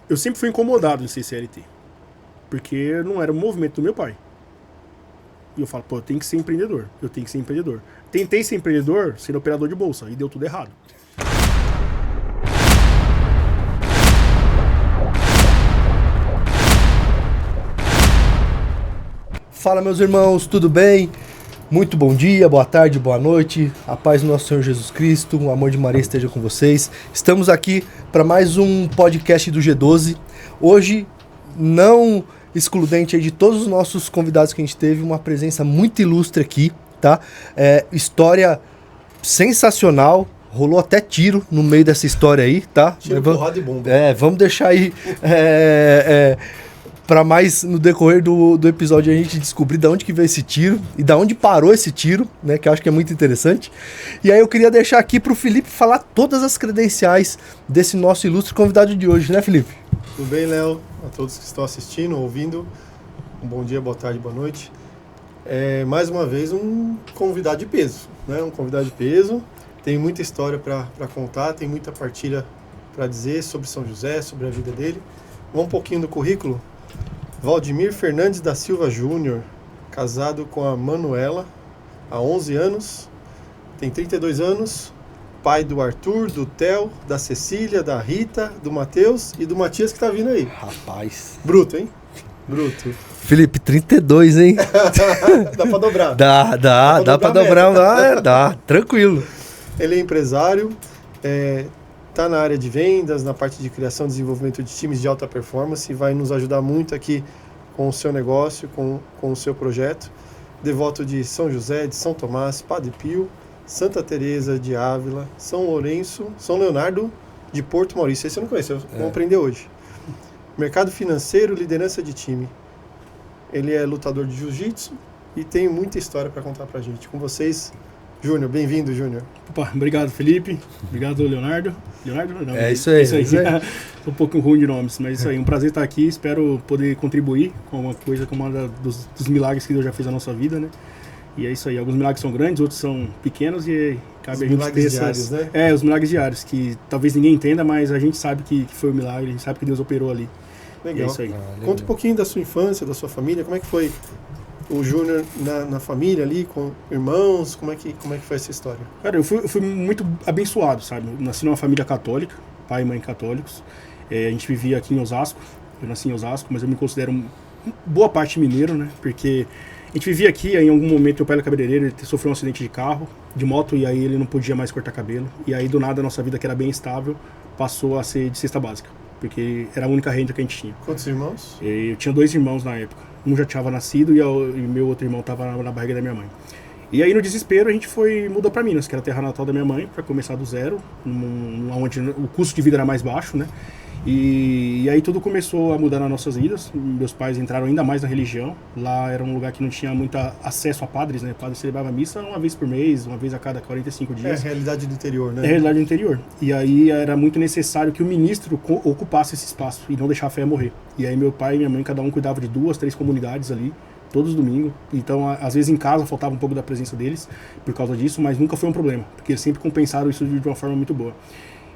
Eu sempre fui incomodado em ser CLT. Porque não era o movimento do meu pai. E eu falo, pô, eu tenho que ser empreendedor. Tentei ser empreendedor sendo operador de bolsa e deu tudo errado. Fala, meus irmãos, tudo bem? Muito bom dia, boa tarde, boa noite. A paz do nosso Senhor Jesus Cristo, o amor de Maria esteja com vocês. Estamos aqui para mais um podcast do G12. Hoje, não excludente aí de todos os nossos convidados que a gente teve, uma presença muito ilustre aqui, tá? História sensacional. Rolou até tiro no meio dessa história aí, tá? Tiro, porrada e bomba. Vamos deixar aí... para mais no decorrer do episódio a gente descobrir de onde que veio esse tiro e de onde parou esse tiro, né, que eu acho que é muito interessante. E aí eu queria deixar aqui pro Felipe falar todas as credenciais desse nosso ilustre convidado de hoje, né, Felipe? Tudo bem, Léo? A todos que estão assistindo, ouvindo, um bom dia, boa tarde, boa noite. Mais uma vez um convidado de peso, né? Um convidado de peso, tem muita história para contar, tem muita partilha para dizer sobre São José, sobre a vida dele. Vamos um pouquinho do currículo. Valdemir Fernandes da Silva Júnior, casado com a Manuela há 11 anos, tem 32 anos, pai do Arthur, do Theo, da Cecília, da Rita, do Matheus e do Matias que tá vindo aí. Rapaz. Bruto, hein? Bruto. Felipe, 32, hein? Dá pra dobrar. Dá pra dobrar, dá, tranquilo. Ele é empresário, está na área de vendas, na parte de criação e desenvolvimento de times de alta performance e vai nos ajudar muito aqui com o seu negócio, com o seu projeto. Devoto de São José, de São Tomás, Padre Pio, Santa Teresa de Ávila, São Lourenço, São Leonardo de Porto Maurício. Esse eu não conheço, vamos aprender hoje. Mercado financeiro, liderança de time. Ele é lutador de jiu-jitsu e tem muita história para contar para a gente. Com vocês, Júnior. Bem-vindo, Júnior. Opa, obrigado, Felipe. Obrigado, Leonardo. Leonardo? Não, isso aí. Tô um pouco ruim de nomes, mas isso aí. Um prazer estar aqui. Espero poder contribuir com uma coisa, com uma dos milagres que Deus já fez na nossa vida, né? E é isso aí. Alguns milagres são grandes, outros são pequenos e cabe a gente ter diários, né? os milagres diários, que talvez ninguém entenda, mas a gente sabe que foi um milagre, a gente sabe que Deus operou ali. Legal. E é isso aí. Conta um pouquinho da sua infância, da sua família. Como é que foi o Júnior na família ali, com irmãos? Como é que foi essa história? Cara, eu fui muito abençoado, sabe? Eu nasci numa família católica, pai e mãe católicos. A gente vivia aqui em Osasco. Eu nasci em Osasco, mas eu me considero boa parte mineiro, né? Porque a gente vivia aqui, aí em algum momento meu pai era cabeleireiro, ele sofreu um acidente de carro, de moto, e aí ele não podia mais cortar cabelo. E aí do nada a nossa vida, que era bem estável, passou a ser de cesta básica, porque era a única renda que a gente tinha. Quantos irmãos? Eu tinha 2 irmãos na época. Um já tinha nascido e meu outro irmão estava na barriga da minha mãe. E aí no desespero a gente mudou para Minas, que era a terra natal da minha mãe, para começar do zero, onde o custo de vida era mais baixo, né? E aí tudo começou a mudar nas nossas vidas. Meus pais entraram ainda mais na religião. Lá era um lugar que não tinha muito acesso a padres, né? Padre celebrava missa uma vez por mês, uma vez a cada 45 dias. É a realidade do interior, né? É a realidade do interior. E aí era muito necessário que o ministro ocupasse esse espaço e não deixar a fé morrer. E aí meu pai e minha mãe, cada um cuidava de 2, 3 comunidades ali, todos os domingos. Então, às vezes em casa faltava um pouco da presença deles por causa disso, mas nunca foi um problema, porque eles sempre compensaram isso de uma forma muito boa.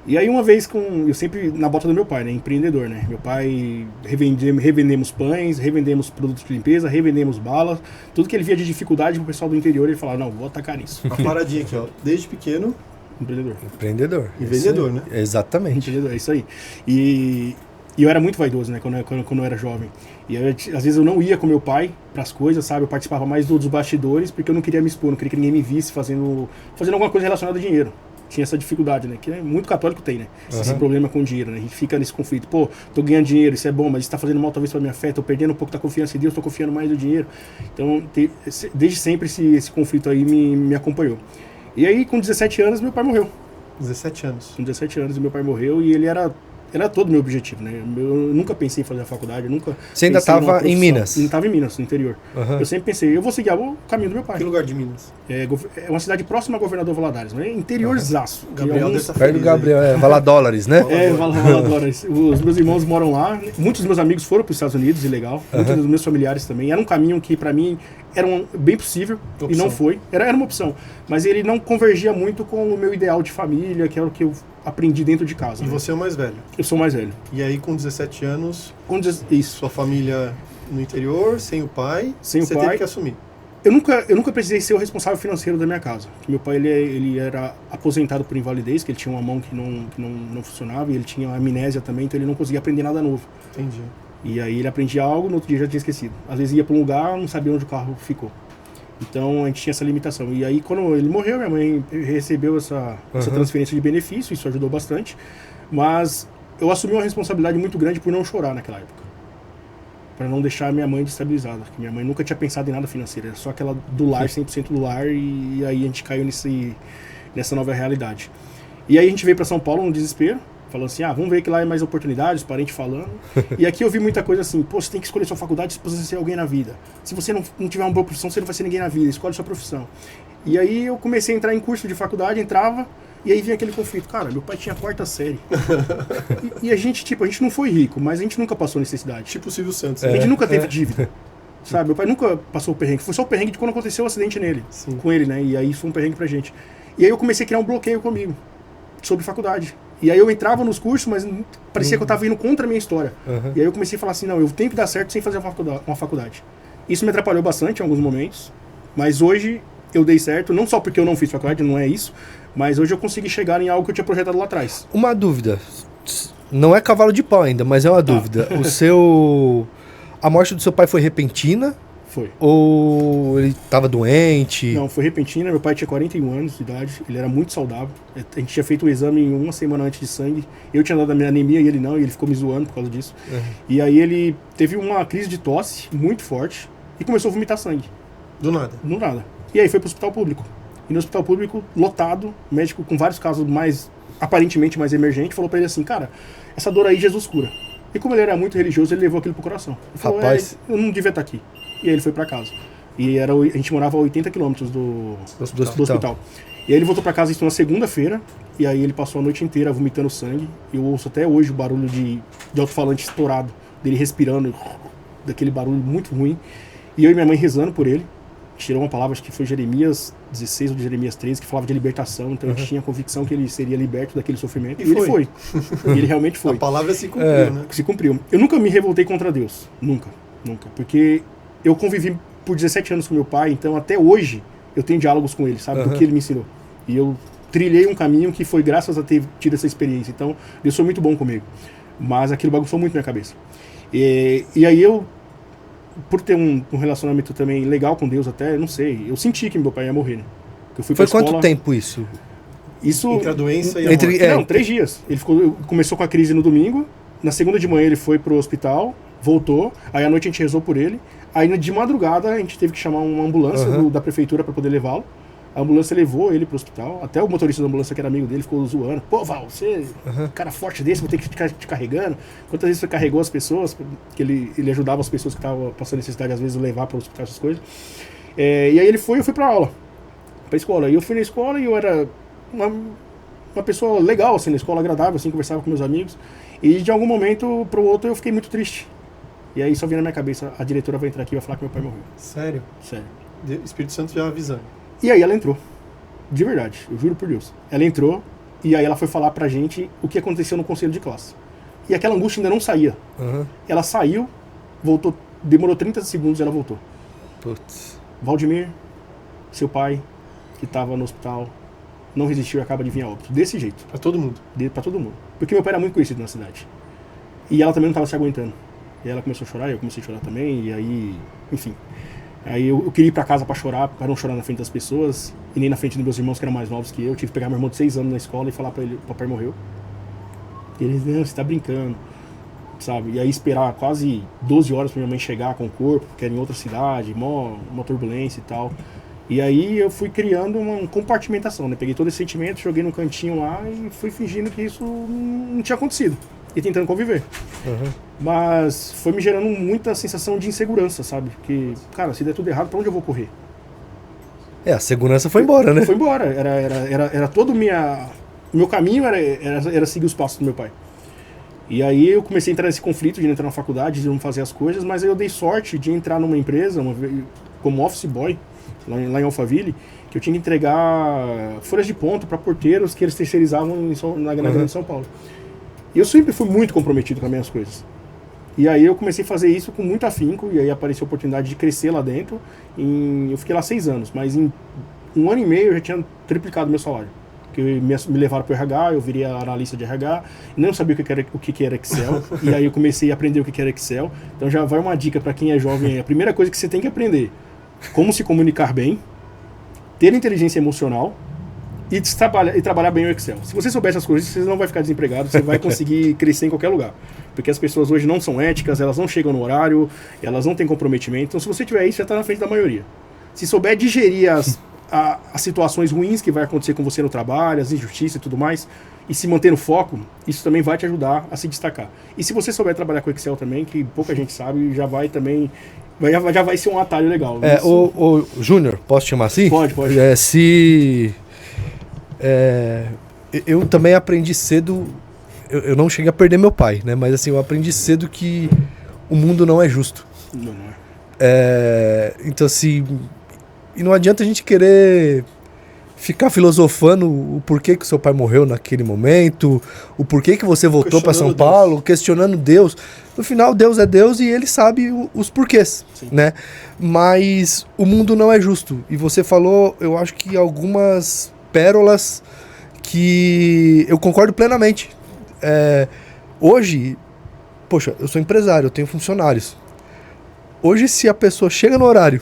E aí uma vez eu sempre na bota do meu pai, né, empreendedor, né, meu pai revendemos pães, revendemos produtos de limpeza, revendemos balas, tudo que ele via de dificuldade pro pessoal do interior, ele falava, não, vou atacar nisso. Uma paradinha aqui, ó, desde pequeno. Empreendedor. E vendedor, né? Exatamente. Empreendedor, é isso aí. E eu era muito vaidoso, né, quando eu era jovem. E aí, às vezes eu não ia com meu pai pras coisas, sabe, eu participava mais dos bastidores, porque eu não queria me expor, não queria que ninguém me visse fazendo alguma coisa relacionada a dinheiro. Tinha essa dificuldade, né? Que muito católico tem, né? Esse problema com o dinheiro, né? A gente fica nesse conflito. Pô, tô ganhando dinheiro, isso é bom, mas isso tá fazendo mal talvez pra minha fé, tô perdendo um pouco da confiança em Deus, tô confiando mais no dinheiro. Então, desde sempre esse conflito aí me acompanhou. E aí, com 17 anos, meu pai morreu. 17 anos. Com 17 anos, meu pai morreu e ele era todo o meu objetivo, né? Eu nunca pensei em fazer a faculdade, nunca. Você ainda estava em Minas? Não estava em Minas, no interior. Eu sempre pensei, eu vou seguir o caminho do meu pai. Que lugar de Minas? É uma cidade próxima a Governador Valadares, né? Interiorzaço. Gabriel perto do Gabriel, Valadólares, né? Valadólares. Os meus irmãos moram lá, muitos dos meus amigos foram para os Estados Unidos, ilegal. Muitos dos meus familiares também. Era um caminho que, para mim, era bem possível e não foi. Era uma opção. Mas ele não convergia muito com o meu ideal de família, que era o que eu aprendi dentro de casa. E né? você é o mais velho. Eu sou mais velho. E aí, com 17 anos, Isso. sua família no interior, sem o pai, Sem o você pai. teve que assumir. Eu nunca precisei ser o responsável financeiro da minha casa. Meu pai, ele era aposentado por invalidez, que ele tinha uma mão que não funcionava, e ele tinha amnésia também, então ele não conseguia aprender nada novo. Entendi. E aí ele aprendia algo, no outro dia já tinha esquecido. Às vezes ia para um lugar, não sabia onde o carro ficou. Então a gente tinha essa limitação. E aí quando ele morreu, minha mãe recebeu essa transferência de benefício, isso ajudou bastante. Mas eu assumi uma responsabilidade muito grande por não chorar naquela época. Para não deixar minha mãe destabilizada. Porque minha mãe nunca tinha pensado em nada financeiro, era só aquela do lar, 100% do lar, e aí a gente caiu nessa nova realidade. E aí a gente veio para São Paulo no desespero, falando assim, vamos ver que lá é mais oportunidades, parente falando. E aqui eu vi muita coisa assim, pô, você tem que escolher sua faculdade se você ser alguém na vida. Se você não tiver uma boa profissão, você não vai ser ninguém na vida, escolhe sua profissão. E aí eu comecei a entrar em curso de faculdade, entrava, e aí vinha aquele conflito. Cara, meu pai tinha 4ª série. e a gente não foi rico, mas a gente nunca passou necessidade. Tipo o Silvio Santos. A gente nunca teve dívida. Sabe, meu pai nunca passou o perrengue. Foi só o perrengue de quando aconteceu o acidente nele, com ele, né? E aí isso foi um perrengue pra gente. E aí eu comecei a criar um bloqueio comigo, sobre faculdade. E aí eu entrava nos cursos, mas parecia que eu tava indo contra a minha história. E aí eu comecei a falar assim, não, eu tenho que dar certo sem fazer uma faculdade. Isso me atrapalhou bastante em alguns momentos, mas hoje eu dei certo, não só porque eu não fiz faculdade, não é isso, mas hoje eu consegui chegar em algo que eu tinha projetado lá atrás. Uma dúvida, não é cavalo de pau ainda, mas é uma dúvida. A morte do seu pai foi repentina? Foi. Ou ele estava doente? Não, foi repentina. Meu pai tinha 41 anos de idade, ele era muito saudável. A gente tinha feito o exame uma semana antes de sangue. Eu tinha dado a minha anemia e ele não, e ele ficou me zoando por causa disso. E aí ele teve uma crise de tosse muito forte e começou a vomitar sangue. Do nada? Do nada. E aí foi pro hospital público. E no hospital público, lotado, médico com vários casos aparentemente mais emergentes, falou pra ele assim, cara, essa dor aí Jesus cura. E como ele era muito religioso, ele levou aquilo pro coração. Ele falou, Rapaz, eu não devia estar aqui. E aí ele foi pra casa. E a gente morava a 80 quilômetros do hospital. E aí ele voltou pra casa isso na segunda-feira, e aí ele passou a noite inteira vomitando sangue. Eu ouço até hoje o barulho de alto-falante estourado, dele respirando, daquele barulho muito ruim. E eu e minha mãe rezando por ele. Tirou uma palavra, acho que foi Jeremias 16 ou de Jeremias 13, que falava de libertação. Então a gente tinha a convicção que ele seria liberto daquele sofrimento. E ele foi. E ele realmente foi. A palavra se cumpriu, né? Se cumpriu. Eu nunca me revoltei contra Deus. Nunca. Porque eu convivi por 17 anos com meu pai, então até hoje eu tenho diálogos com ele, sabe? Do que ele me ensinou. E eu trilhei um caminho que foi graças a ter tido essa experiência. Então, Deus foi muito bom comigo. Mas aquilo bagunçou muito minha cabeça. E aí eu, por ter um relacionamento também legal com Deus até, não sei, eu senti que meu pai ia morrer, né? Eu fui foi pra escola, quanto tempo isso? Entre a doença e a Entre- morte. É. Não, 3 dias. Ele começou com a crise no domingo, na segunda de manhã ele foi pro hospital, voltou, aí à noite a gente rezou por ele, aí de madrugada a gente teve que chamar uma ambulância da prefeitura para poder levá-lo. A ambulância levou ele pro hospital, até o motorista da ambulância, que era amigo dele, ficou zoando. Pô, Val, você, cara forte desse, vou ter que ficar te carregando. Quantas vezes você carregou as pessoas, que ele ajudava as pessoas que estavam passando necessidade, às vezes, de levar para o hospital, essas coisas. E aí eu fui pra aula, pra escola. E eu fui na escola e eu era uma pessoa legal, assim, na escola, agradável, assim, conversava com meus amigos. E de algum momento pro outro eu fiquei muito triste. E aí só veio na minha cabeça, a diretora vai entrar aqui e vai falar que meu pai morreu. Sério? Sério. O Espírito Santo já avisando. E aí ela entrou. De verdade, eu juro por Deus. Ela entrou e aí ela foi falar pra gente o que aconteceu no conselho de classe. E aquela angústia ainda não saía. Ela saiu, voltou, demorou 30 segundos e ela voltou. Putz. Valdemir, seu pai, que estava no hospital, não resistiu e acaba de vir a óbito. Desse jeito. Pra todo mundo. Pra todo mundo. Porque meu pai era muito conhecido na cidade. E ela também não estava se aguentando. E ela começou a chorar, eu comecei a chorar também, e aí, enfim. Aí eu queria ir pra casa pra chorar, pra não chorar na frente das pessoas, e nem na frente dos meus irmãos que eram mais novos que eu. Tive que pegar meu irmão de 6 anos na escola e falar pra ele, papai morreu. E ele, não, você tá brincando, sabe? E aí esperar quase 12 horas pra minha mãe chegar com o corpo, que era em outra cidade, uma turbulência e tal. E aí eu fui criando uma compartimentação, né? Peguei todo esse sentimento, joguei num cantinho lá e fui fingindo que isso não tinha acontecido. E tentando conviver. Mas foi me gerando muita sensação de insegurança, sabe? Porque, cara, se der tudo errado, pra onde eu vou correr? A segurança foi embora, né? Foi embora. Era todo o meu caminho era seguir os passos do meu pai. E aí eu comecei a entrar nesse conflito de entrar na faculdade, de não fazer as coisas, mas aí eu dei sorte de entrar numa empresa como office boy, lá em Alphaville, que eu tinha que entregar folhas de ponto para porteiros que eles terceirizavam na Grande São Paulo. E eu sempre fui muito comprometido com as minhas coisas. E aí eu comecei a fazer isso com muito afinco, e aí apareceu a oportunidade de crescer lá dentro. Eu fiquei lá 6 anos, mas em 1 ano e meio eu já tinha triplicado meu salário. Porque me levaram para o RH, eu virei analista de RH, não sabia o que era Excel, e aí eu comecei a aprender o que era Excel. Então já vai uma dica para quem é jovem, a primeira coisa que você tem que aprender, como se comunicar bem, ter inteligência emocional e trabalhar bem o Excel. Se você souber essas coisas, você não vai ficar desempregado, você vai conseguir crescer em qualquer lugar. Porque as pessoas hoje não são éticas, elas não chegam no horário, elas não têm comprometimento. Então se você tiver isso, já está na frente da maioria. Se souber digerir as situações ruins que vai acontecer com você no trabalho, as injustiças e tudo mais, e se manter no foco, isso também vai te ajudar a se destacar. E se você souber trabalhar com Excel também, que pouca gente sabe, já vai ser um atalho legal. O Júnior, posso te chamar assim? Pode. Eu também aprendi cedo, eu não cheguei a perder meu pai, né? Mas assim, eu aprendi cedo que o mundo não é justo. Não é. Então assim, e não adianta a gente querer ficar filosofando o porquê que o seu pai morreu naquele momento, o porquê que você voltou para São Paulo, questionando Deus. No final, Deus é Deus e ele sabe os porquês, né? Mas o mundo não é justo. E você falou, eu acho que algumas pérolas que eu concordo plenamente. Hoje, poxa, eu sou empresário, eu tenho funcionários. Hoje, se a pessoa chega no horário,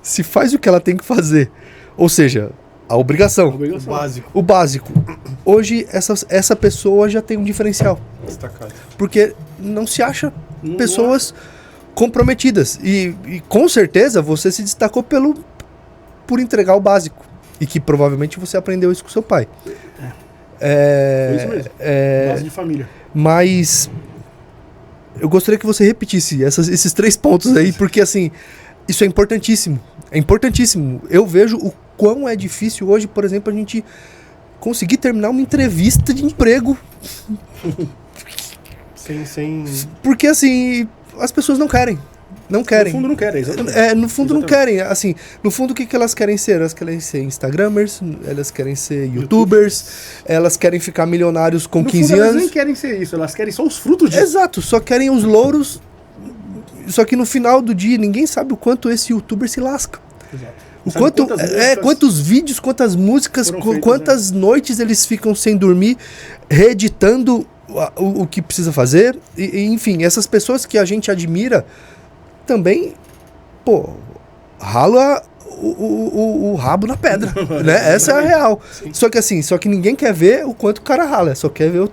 se faz o que ela tem que fazer, ou seja, a obrigação. O básico. Hoje, essa pessoa já tem um diferencial. Destacado. Porque não se acha pessoas comprometidas. E com certeza você se destacou por entregar o básico. E que provavelmente você aprendeu isso com seu pai. Foi isso mesmo. Base de família. Mas eu gostaria que você repetisse esses 3 pontos aí, porque assim, isso é importantíssimo. É importantíssimo. Eu vejo o quão é difícil hoje, por exemplo, a gente conseguir terminar uma entrevista de emprego. Porque assim, as pessoas não querem. Não querem. No fundo não querem, exatamente. No fundo não querem. Assim, no fundo o que elas querem ser? Elas querem ser Instagramers, elas querem ser YouTubers, elas querem ficar milionários com 15 anos. Elas nem querem ser isso, elas querem só os frutos disso. Exato, só querem os louros. Só que no final do dia ninguém sabe o quanto esse YouTuber se lasca. Exato. Quantos vídeos, quantas músicas, quantas noites eles ficam sem dormir, reeditando o que precisa fazer. Enfim, essas pessoas que a gente admira também, rala o rabo na pedra, né? Essa é a real. Sim. Só que ninguém quer ver o quanto o cara rala, só quer ver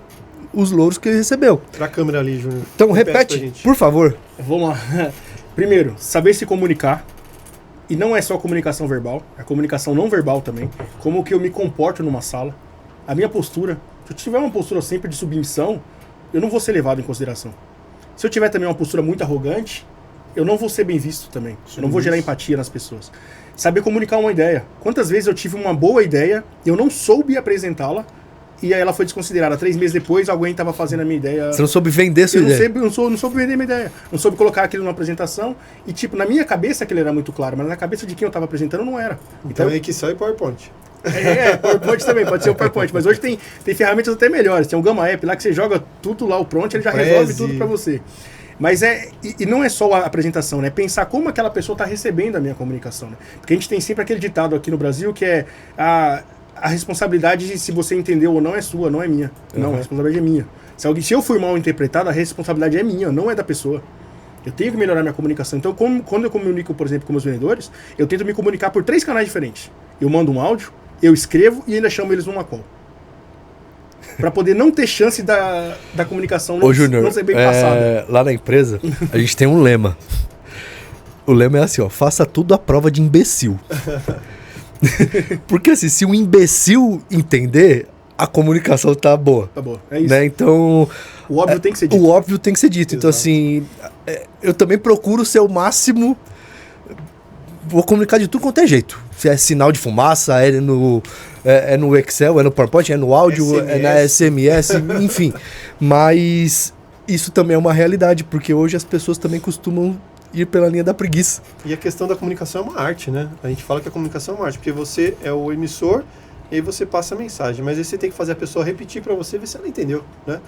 os louros que ele recebeu. Pra câmera ali, Júnior. Então repete, por favor. Vamos lá. Primeiro, saber se comunicar. E não é só comunicação verbal, é comunicação não verbal também. Como que eu me comporto numa sala. A minha postura. Se eu tiver uma postura sempre de submissão, eu não vou ser levado em consideração. Se eu tiver também uma postura muito arrogante, eu não vou ser bem visto também. Eu não vou gerar empatia nas pessoas. Saber comunicar uma ideia. Quantas vezes eu tive uma boa ideia, eu não soube apresentá-la, e aí ela foi desconsiderada. 3 meses depois, alguém estava fazendo a minha ideia. Você não soube vender sua ideia? Eu não soube vender minha ideia. Não soube colocar aquilo numa apresentação. E, na minha cabeça aquilo era muito claro, mas na cabeça de quem eu estava apresentando não era. Então é Excel e PowerPoint. PowerPoint também, pode ser o PowerPoint. Mas hoje tem ferramentas até melhores. Tem um Gamma App lá que você joga tudo lá, o prompt, ele já resolve tudo para você. Mas e não é só a apresentação, né? Pensar como aquela pessoa está recebendo a minha comunicação, né? Porque a gente tem sempre aquele ditado aqui no Brasil que é a responsabilidade, se você entendeu ou não, é sua, não é minha. Não, a responsabilidade é minha. Se eu fui mal interpretado, a responsabilidade é minha, não é da pessoa. Eu tenho que melhorar minha comunicação. Então, quando eu comunico, por exemplo, com meus vendedores, eu tento me comunicar por 3 canais diferentes. Eu mando um áudio, eu escrevo e ainda chamo eles numa call. Para poder não ter chance da comunicação não ser bem passada. Lá na empresa, a gente tem um lema. O lema é assim, faça tudo à prova de imbecil. Porque assim, se um imbecil entender, a comunicação tá boa. Tá boa, é isso. Né? Então, o óbvio tem que ser dito. O óbvio tem que ser dito. Exato. Então assim, eu também procuro ser o máximo. Vou comunicar de tudo quanto é jeito. Se é sinal de fumaça, é no Excel, é no PowerPoint, é no áudio, SMS. É na SMS, enfim. Mas isso também é uma realidade, porque hoje as pessoas também costumam ir pela linha da preguiça. E a questão da comunicação é uma arte, né? A gente fala que a comunicação é uma arte, porque você é o emissor e aí você passa a mensagem, mas aí você tem que fazer a pessoa repetir para você ver se ela entendeu, né?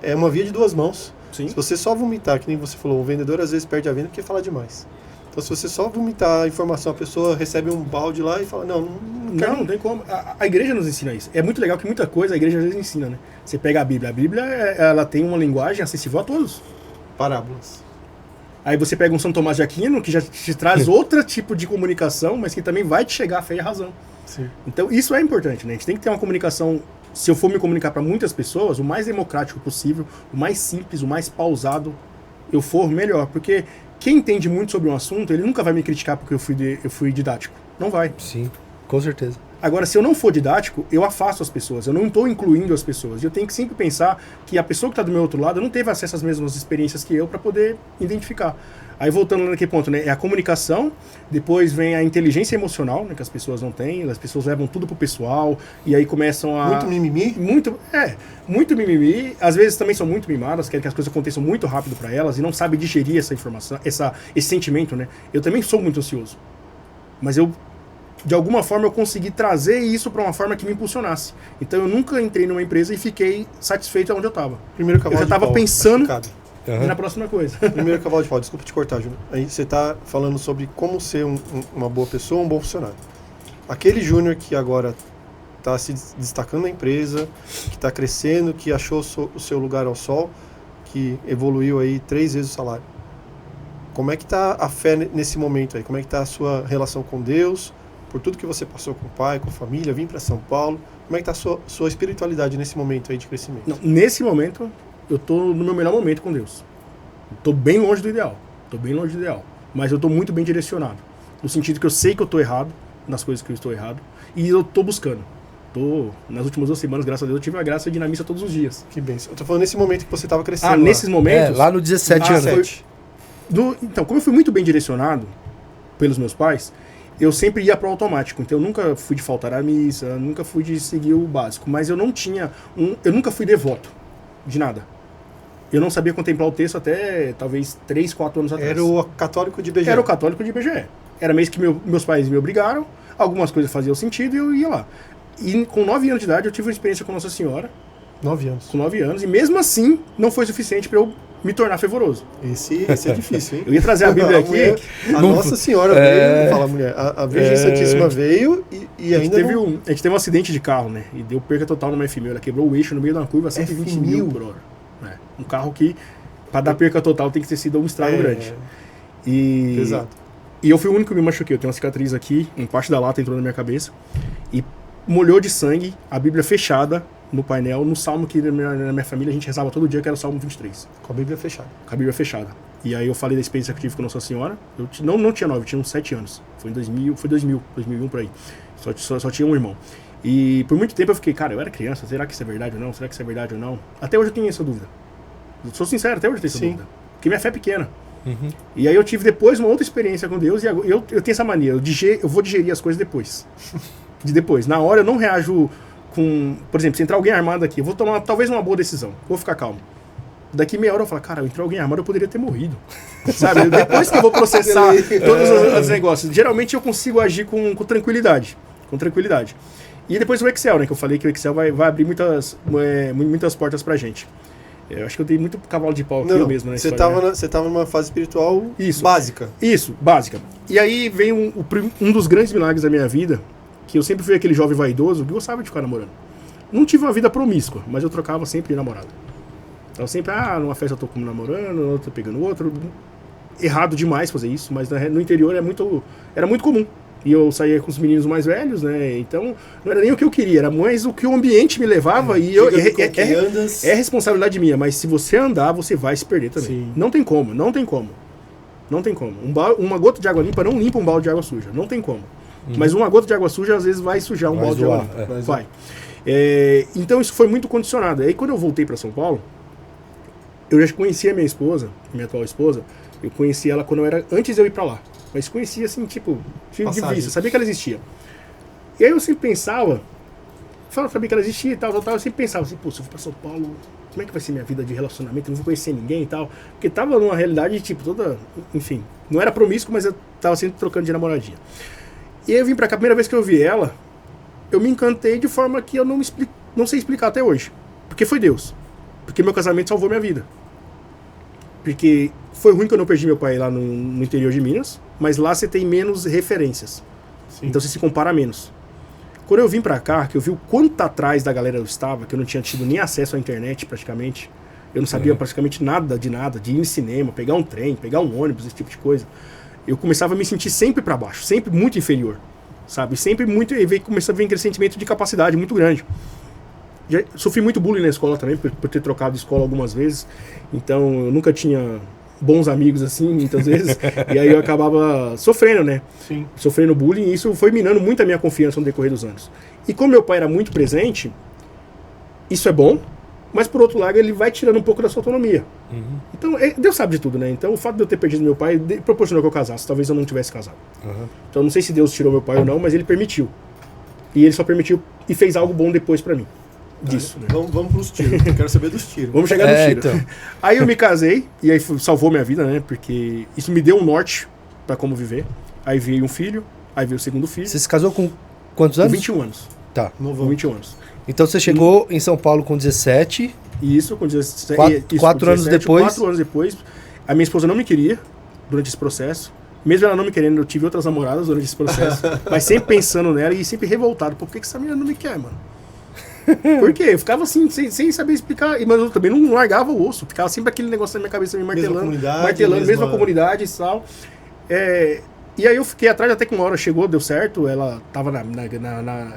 É uma via de duas mãos. Sim. Se você só vomitar, que nem você falou, o vendedor às vezes perde a venda porque fala demais. Então, se você só vomitar a informação, a pessoa recebe um balde lá e fala, não tem como. A igreja nos ensina isso. É muito legal que muita coisa a igreja às vezes ensina, né? Você pega a Bíblia, ela tem uma linguagem acessível a todos. Parábolas. Aí você pega um São Tomás de Aquino, que já te traz outro tipo de comunicação, mas que também vai te chegar a fé e a razão. Sim. Então, isso é importante, né? A gente tem que ter uma comunicação, se eu for me comunicar para muitas pessoas, o mais democrático possível, o mais simples, o mais pausado eu for, melhor. Porque quem entende muito sobre um assunto, ele nunca vai me criticar porque eu fui didático. Não vai. Sim, com certeza. Agora, se eu não for didático, eu afasto as pessoas, eu não estou incluindo as pessoas. E eu tenho que sempre pensar que a pessoa que está do meu outro lado não teve acesso às mesmas experiências que eu para poder identificar. Aí, voltando naquele ponto, né, é a comunicação, depois vem a inteligência emocional, né, que as pessoas não têm, as pessoas levam tudo pro pessoal, e aí começam a... Muito mimimi? Muito mimimi. Às vezes também são muito mimadas, querem que as coisas aconteçam muito rápido para elas, e não sabem digerir essa informação, esse sentimento, né. Eu também sou muito ansioso, mas de alguma forma eu consegui trazer isso para uma forma que me impulsionasse. Então eu nunca entrei numa empresa e fiquei satisfeito onde eu estava. Primeiro cavalo eu já de estava pau, pensando machucado. na próxima coisa. Primeiro cavalo de pau, desculpa te cortar, Júnior. Aí você está falando sobre como ser uma boa pessoa, um bom funcionário. Aquele Júnior que agora está se destacando na empresa, que está crescendo, que achou o seu lugar ao sol, que evoluiu aí 3 vezes o salário. Como é que está a fé nesse momento aí? Como é que está a sua relação com Deus? Por tudo que você passou com o pai, com a família, vim para São Paulo. Como é que está a sua espiritualidade nesse momento aí de crescimento? Não, nesse momento, eu estou no meu melhor momento com Deus. Estou bem longe do ideal. Mas eu estou muito bem direcionado. No sentido que eu sei que eu estou errado, nas coisas que eu estou errado, e eu estou buscando. Nas últimas 2 semanas, graças a Deus, eu tive a graça de ir na missa todos os dias. Que bênção. Eu estou falando nesse momento que você estava crescendo. Nesses momentos? Lá no 17 anos. Então, como eu fui muito bem direcionado pelos meus pais, eu sempre ia pro automático. Então eu nunca fui de faltar à missa, nunca fui de seguir o básico. Mas eu nunca fui devoto de nada. Eu não sabia contemplar o texto até talvez 3, 4 anos atrás. Era o católico de IBGE. Era o católico de IBGE. Era mês que meus pais me obrigaram, algumas coisas faziam sentido e eu ia lá. E com 9 anos de idade eu tive uma experiência com Nossa Senhora. 9 anos. Com 9 anos. E mesmo assim não foi suficiente para eu me tornar fervoroso. Esse é difícil, hein? Eu ia trazer a Bíblia aqui. Nossa Senhora veio, fala mulher. A Virgem Santíssima veio e ainda a gente teve um acidente de carro, né? E deu perca total numa F1000. Ela quebrou o eixo no meio de uma curva a 120 mil por hora. Né? Um carro que, para dar perca total, tem que ter sido um estrago grande. Pesado. E eu fui o único que me machuquei. Eu tenho uma cicatriz aqui, em parte da lata entrou na minha cabeça. E molhou de sangue, a Bíblia fechada no painel, no salmo que na minha família a gente rezava todo dia, que era o Salmo 23. Com a Bíblia fechada. Com a Bíblia fechada. E aí eu falei da experiência que eu tive com Nossa Senhora. Eu não tinha 9, eu tinha uns 7 anos. Foi em 2001 por aí. Só tinha um irmão. E por muito tempo eu fiquei, cara, eu era criança, será que isso é verdade ou não? Será que isso é verdade ou não? Até hoje eu tenho essa dúvida. Eu sou sincero, até hoje eu tenho essa dúvida. Porque minha fé é pequena. Uhum. E aí eu tive depois uma outra experiência com Deus e eu tenho essa mania, eu vou digerir as coisas depois. Na hora eu não reajo com... Por exemplo, se entrar alguém armado aqui, eu vou tomar talvez uma boa decisão, vou ficar calmo. Daqui meia hora eu falo, cara, entrou alguém armado, eu poderia ter morrido. Sabe? Depois que eu vou processar todos os negócios, geralmente eu consigo agir com tranquilidade. E depois o Excel, né? Que eu falei que o Excel vai abrir muitas portas pra gente. Eu acho que eu dei muito cavalo de pau aqui eu mesmo, né? Você estava numa fase espiritual básica. Isso, básica. E aí veio um dos grandes milagres da minha vida, que eu sempre fui aquele jovem vaidoso que gostava de ficar namorando. Não tive uma vida promíscua, mas eu trocava sempre namorado. Então sempre, numa festa eu tô namorando, no outro pegando outro. Errado demais fazer isso, mas no interior era muito comum. E eu saía com os meninos mais velhos, né? Então não era nem o que eu queria, era mais o que o ambiente me levava. É responsabilidade minha, mas se você andar, você vai se perder também. Sim. Não tem como. Uma gota de água limpa não limpa um balde de água suja. Não tem como. Mas uma gota de água suja às vezes vai sujar um balde de água limpa. Vai. Então isso foi muito condicionado. Aí quando eu voltei para São Paulo, eu já conhecia a minha esposa, minha atual esposa. Eu conheci ela antes de eu ir para lá. Mas conhecia assim, de vista, sabia que ela existia. E aí eu sempre pensava, sabia que ela existia e tal, eu sempre pensava assim, se eu for pra São Paulo, como é que vai ser minha vida de relacionamento? Eu não vou conhecer ninguém e tal. Porque tava numa realidade, tipo, toda... Enfim, não era promíscuo, mas eu tava sempre trocando de namoradinha. E aí eu vim pra cá, a primeira vez que eu vi ela, eu me encantei de forma que eu não sei explicar até hoje. Porque foi Deus. Porque meu casamento salvou minha vida. Porque foi ruim que eu não perdi meu pai lá no interior de Minas, mas lá você tem menos referências. Sim. Então você se compara menos. Quando eu vim pra cá, que eu vi o quanto atrás da galera eu estava, que eu não tinha tido nem acesso à internet praticamente, eu não sabia praticamente nada, de ir no cinema, pegar um trem, pegar um ônibus, esse tipo de coisa. Eu começava a me sentir sempre pra baixo, sempre muito inferior, sabe? Sempre muito, e começava a vir aquele sentimento de capacidade muito grande. Já sofri muito bullying na escola também, por ter trocado de escola algumas vezes, então eu nunca tinha bons amigos assim, muitas vezes, e aí eu acabava sofrendo, né? Sim. Sofrendo bullying, e isso foi minando muito a minha confiança no decorrer dos anos. E como meu pai era muito presente, isso é bom, mas por outro lado ele vai tirando um pouco da sua autonomia. Então, Deus sabe de tudo, né? Então o fato de eu ter perdido meu pai proporcionou que eu casasse, talvez eu não tivesse casado. Então não sei se Deus tirou meu pai ou não, mas ele permitiu. E ele só permitiu e fez algo bom depois pra mim. Disso, né? Vamos pros tiros, eu quero saber dos tiros. Vamos chegar no tiro. Então. Aí eu me casei, e aí salvou minha vida, né? Porque isso me deu um norte pra como viver. Aí veio um filho, aí veio o segundo filho. Você se casou com quantos Com anos? 21 anos. Tá. Com 21 anos. Então você chegou em São Paulo com 17. E isso com 17, Quatro anos depois? 4 anos depois. A minha esposa não me queria durante esse processo. Mesmo ela não me querendo, eu tive outras namoradas durante esse processo. Mas sempre pensando nela e sempre revoltado. Por que essa menina não me quer, mano? Por quê? Eu ficava assim, sem saber explicar. Mas eu também não largava o osso. Ficava sempre aquele negócio na minha cabeça me martelando. Mesma comunidade e tal. E aí eu fiquei atrás até que uma hora chegou, deu certo. Ela tava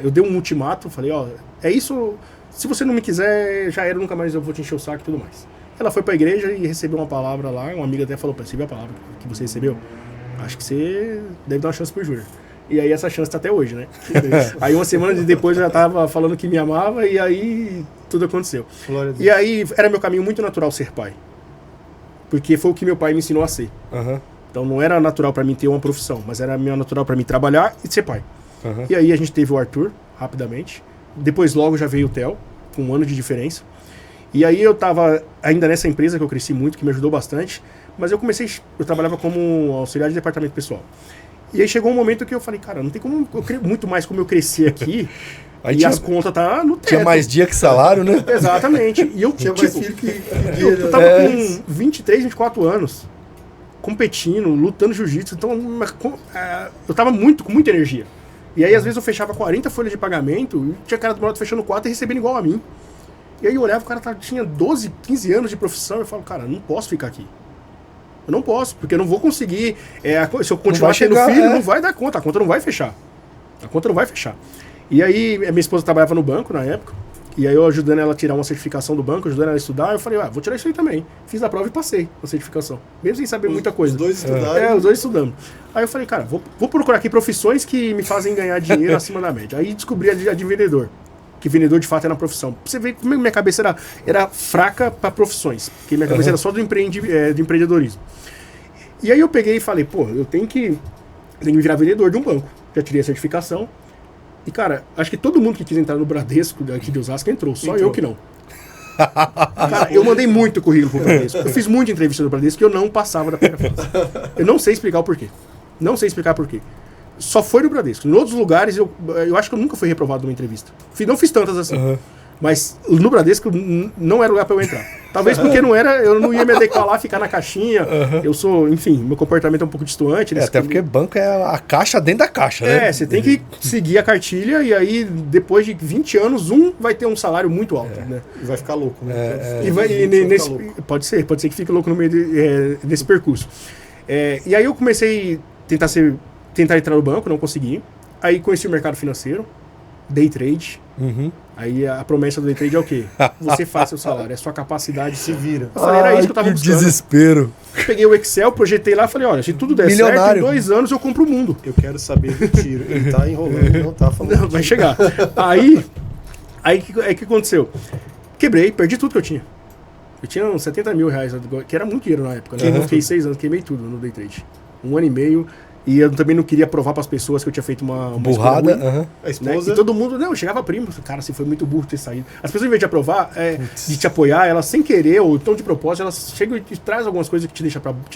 eu dei um ultimato. Falei, ó, é isso. Se você não me quiser, já era, nunca mais eu vou te encher o saco e tudo mais. Ela foi pra igreja e recebeu uma palavra lá. Uma amiga até falou, recebeu a palavra que você recebeu? Acho que você deve dar uma chance pro Júnior. E aí essa chance tá até hoje, né? Aí uma semana depois eu já tava falando que me amava e aí tudo aconteceu. Glória a Deus. E aí era meu caminho muito natural ser pai. Porque foi o que meu pai me ensinou a ser. Então não era natural pra mim ter uma profissão, mas era natural pra mim trabalhar e ser pai. E aí a gente teve o Arthur, rapidamente. Depois logo já veio o Theo, com 1 ano de diferença. E aí eu tava ainda nessa empresa que eu cresci muito, que me ajudou bastante. Mas eu trabalhava como auxiliar de departamento pessoal. E aí chegou um momento que eu falei, cara, não tem como muito mais como eu crescer aqui. Aí e as contas tá no teto. Tinha mais dia que salário, né? Exatamente. E eu Tinha mais filho que eu tava com 23, 24 anos, competindo, lutando jiu-jitsu. Então eu tava com muita energia. E aí às vezes eu fechava 40 folhas de pagamento e tinha cara do meu lado fechando 4 e recebendo igual a mim. E aí eu olhava, o cara tinha 12, 15 anos de profissão. Eu falo, cara, não posso ficar aqui. Eu não posso, porque eu não vou conseguir. Se eu continuar tendo filho, não vai dar conta. A conta não vai fechar. E aí, minha esposa trabalhava no banco na época. E aí, eu ajudando ela a tirar uma certificação do banco, ajudando ela a estudar. Eu falei, vou tirar isso aí também. Fiz a prova e passei a certificação. Mesmo sem saber muita coisa. Os dois estudaram. Os dois estudando. Aí eu falei, cara, vou procurar aqui profissões que me fazem ganhar dinheiro acima da média. Aí descobri a de vendedor. Que vendedor de fato era na profissão. Pra você ver como minha cabeça era fraca para profissões. Porque minha cabeça era só do empreendedorismo. E aí eu peguei e falei, eu tenho que virar vendedor de um banco. Já tirei a certificação. E, cara, acho que todo mundo que quis entrar no Bradesco aqui de Osasco entrou. Só eu que não. Cara, eu mandei muito currículo pro Bradesco. Eu fiz muita entrevista no Bradesco que eu não passava da primeira fase. Eu não sei explicar o porquê. Só foi no Bradesco. Em outros lugares, eu acho que eu nunca fui reprovado numa entrevista. Não fiz tantas assim. Mas no Bradesco não era lugar pra eu entrar. Talvez porque eu não ia me adequar lá, ficar na caixinha. Eu sou, enfim, meu comportamento é um pouco distoante. Até porque banco é a caixa dentro da caixa, né? Você tem que seguir a cartilha e aí, depois de 20 anos, vai ter um salário muito alto, né? E vai ficar louco, né? Pode ser que fique louco no meio desse percurso. E aí eu comecei a tentar entrar no banco, não consegui. Aí conheci o mercado financeiro, day trade. Aí a promessa do day trade é o quê? Você faz seu salário, é sua capacidade, se vira. Eu falei, era isso que eu tava buscando. Desespero. Peguei o Excel, projetei lá, falei, olha, se tudo der certo, em 2 anos eu compro o mundo. Eu quero saber do tiro. Ele tá enrolando, não tá falando. Não, vai chegar. Aí que aconteceu? Quebrei, perdi tudo que eu tinha. Eu tinha uns 70 mil reais, que era muito dinheiro na época, né? Eu fiquei 6 anos, queimei tudo no day trade. 1 ano e meio. E eu também não queria provar para as pessoas que eu tinha feito uma burrada. escolha ruim, A né? esposa... E todo mundo, não, chegava primo, cara, você foi muito burro ter saído. As pessoas, em vez de aprovar, de te apoiar, elas sem querer, ou então de propósito, elas chegam e te trazem algumas coisas que te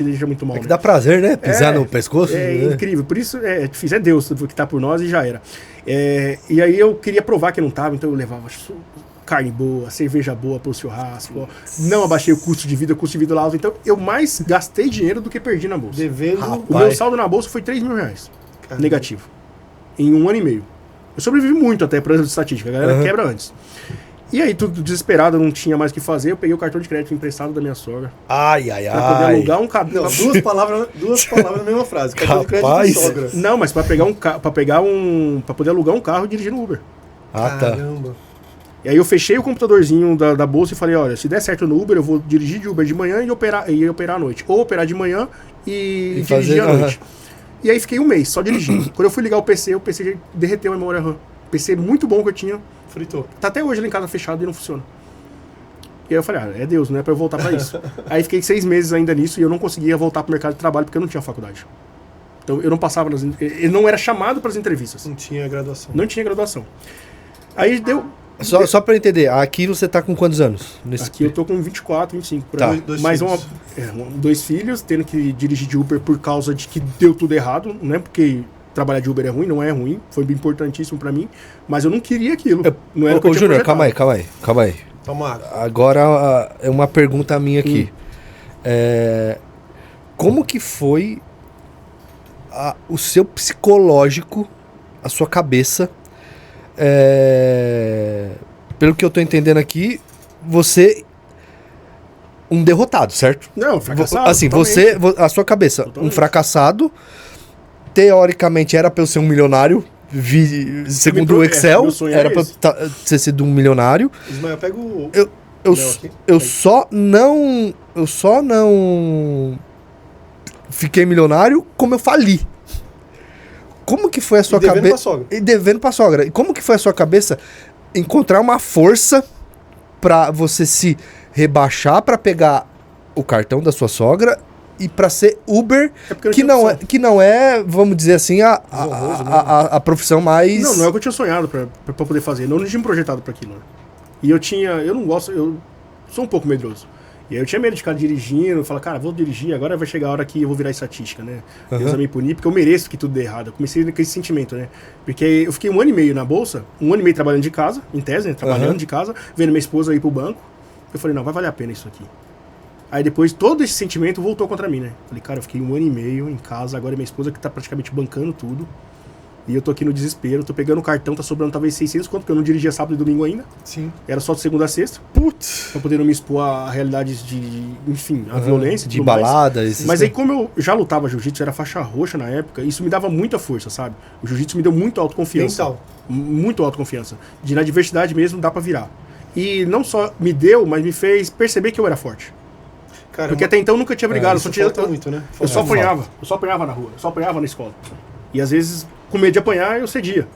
deixa muito mal. É que dá prazer, né? Pisar no pescoço. É né? incrível, por isso é difícil, é Deus que tá por nós e já era. E aí eu queria provar que não tava, então eu levava carne boa, cerveja boa pro churrasco, não abaixei o custo de vida lá alto, então eu mais gastei dinheiro do que perdi na bolsa. Devendo... O meu saldo na bolsa foi R$3 mil, negativo, em 1 ano e meio. Eu sobrevivi muito até para essa estatística, a galera quebra antes. E aí, tudo desesperado, não tinha mais o que fazer, eu peguei o cartão de crédito emprestado da minha sogra. Ai. Pra poder alugar um carro. Não, duas palavras na mesma frase. Cartão de crédito Rapaz. de sogra. Não, mas pra poder alugar um carro e dirigir no Uber. Tá. Caramba. E aí eu fechei o computadorzinho da bolsa e falei, olha, se der certo no Uber, eu vou dirigir de Uber de manhã e operar à noite. Ou operar de manhã e dirigir à noite. E aí fiquei um mês só dirigindo. Quando eu fui ligar o PC já derreteu a memória RAM. PC muito bom que eu tinha. Fritou. Tá até hoje lá em casa fechado e não funciona. E aí eu falei, é Deus, não é pra eu voltar pra isso. Aí fiquei 6 meses ainda nisso e eu não conseguia voltar pro mercado de trabalho porque eu não tinha faculdade. Então eu não passava eu não era chamado pras entrevistas. Não tinha graduação. Não tinha graduação. Aí deu... Só pra eu entender, aqui você tá com quantos anos? Aqui eu tô com 24, 25. Tá. Dois filhos. 2 filhos, tendo que dirigir de Uber por causa de que deu tudo errado, né? Porque trabalhar de Uber é ruim, não é ruim. Foi importantíssimo pra mim, mas eu não queria aquilo. Não era o que eu tinha Júnior, projetado. calma aí. Toma água. Agora é uma pergunta minha aqui. Como que foi o seu psicológico, a sua cabeça? Pelo que eu tô entendendo aqui, você um derrotado, certo? Não, fracassado. Assim, totalmente. a sua cabeça, Totalmente. um fracassado, teoricamente era pra eu ser um milionário, segundo o Excel, meu sonho era era pra esse. ter sido um milionário. Ismael, pega o... Eu só não fiquei milionário como eu fali. Como que foi a sua devendo cabeça? pra sogra. E devendo pra sogra. E como que foi a sua cabeça encontrar uma força pra você se rebaixar pra pegar o cartão da sua sogra e pra ser Uber, porque eu que tinha não opção. que não é, vamos dizer assim, Desonroso, né? a profissão mais... Não é o que eu tinha sonhado pra poder fazer. Não tinha projetado pra aquilo. Né? E eu sou um pouco medroso. E aí eu tinha medo de ficar dirigindo, falar, cara, vou dirigir, agora vai chegar a hora que eu vou virar estatística, né? Deus vai me punir, porque eu mereço que tudo dê errado. Eu comecei com esse sentimento, né? Porque eu fiquei 1 ano e meio na bolsa, 1 ano e meio trabalhando de casa, em tese, né? Trabalhando de casa, vendo minha esposa ir pro banco. Eu falei, não, vai valer a pena isso aqui. Aí depois todo esse sentimento voltou contra mim, né? Falei, cara, eu fiquei 1 ano e meio em casa, agora é minha esposa que tá praticamente bancando tudo. E eu tô aqui no desespero, tô pegando o cartão, tá sobrando talvez 600 quanto, porque eu não dirigia sábado e domingo ainda. Sim. Era só de segunda a sexta. Putz. Pra poder não me expor a realidades enfim, a violência. de tudo mais. balada. Mas aí, como eu já lutava jiu-jitsu, era faixa roxa na época, isso me dava muita força, sabe? O jiu-jitsu me deu muito autoconfiança. Mental. Muito autoconfiança. De na diversidade mesmo dá pra virar. E não só me deu, mas me fez perceber que eu era forte. Cara, Porque até então eu nunca tinha brigado. isso Eu só tinha, falta muito, né? eu só Falta. apanhava. Eu só apanhava na rua. Eu só apanhava na escola. E às vezes, com medo de apanhar, eu cedia.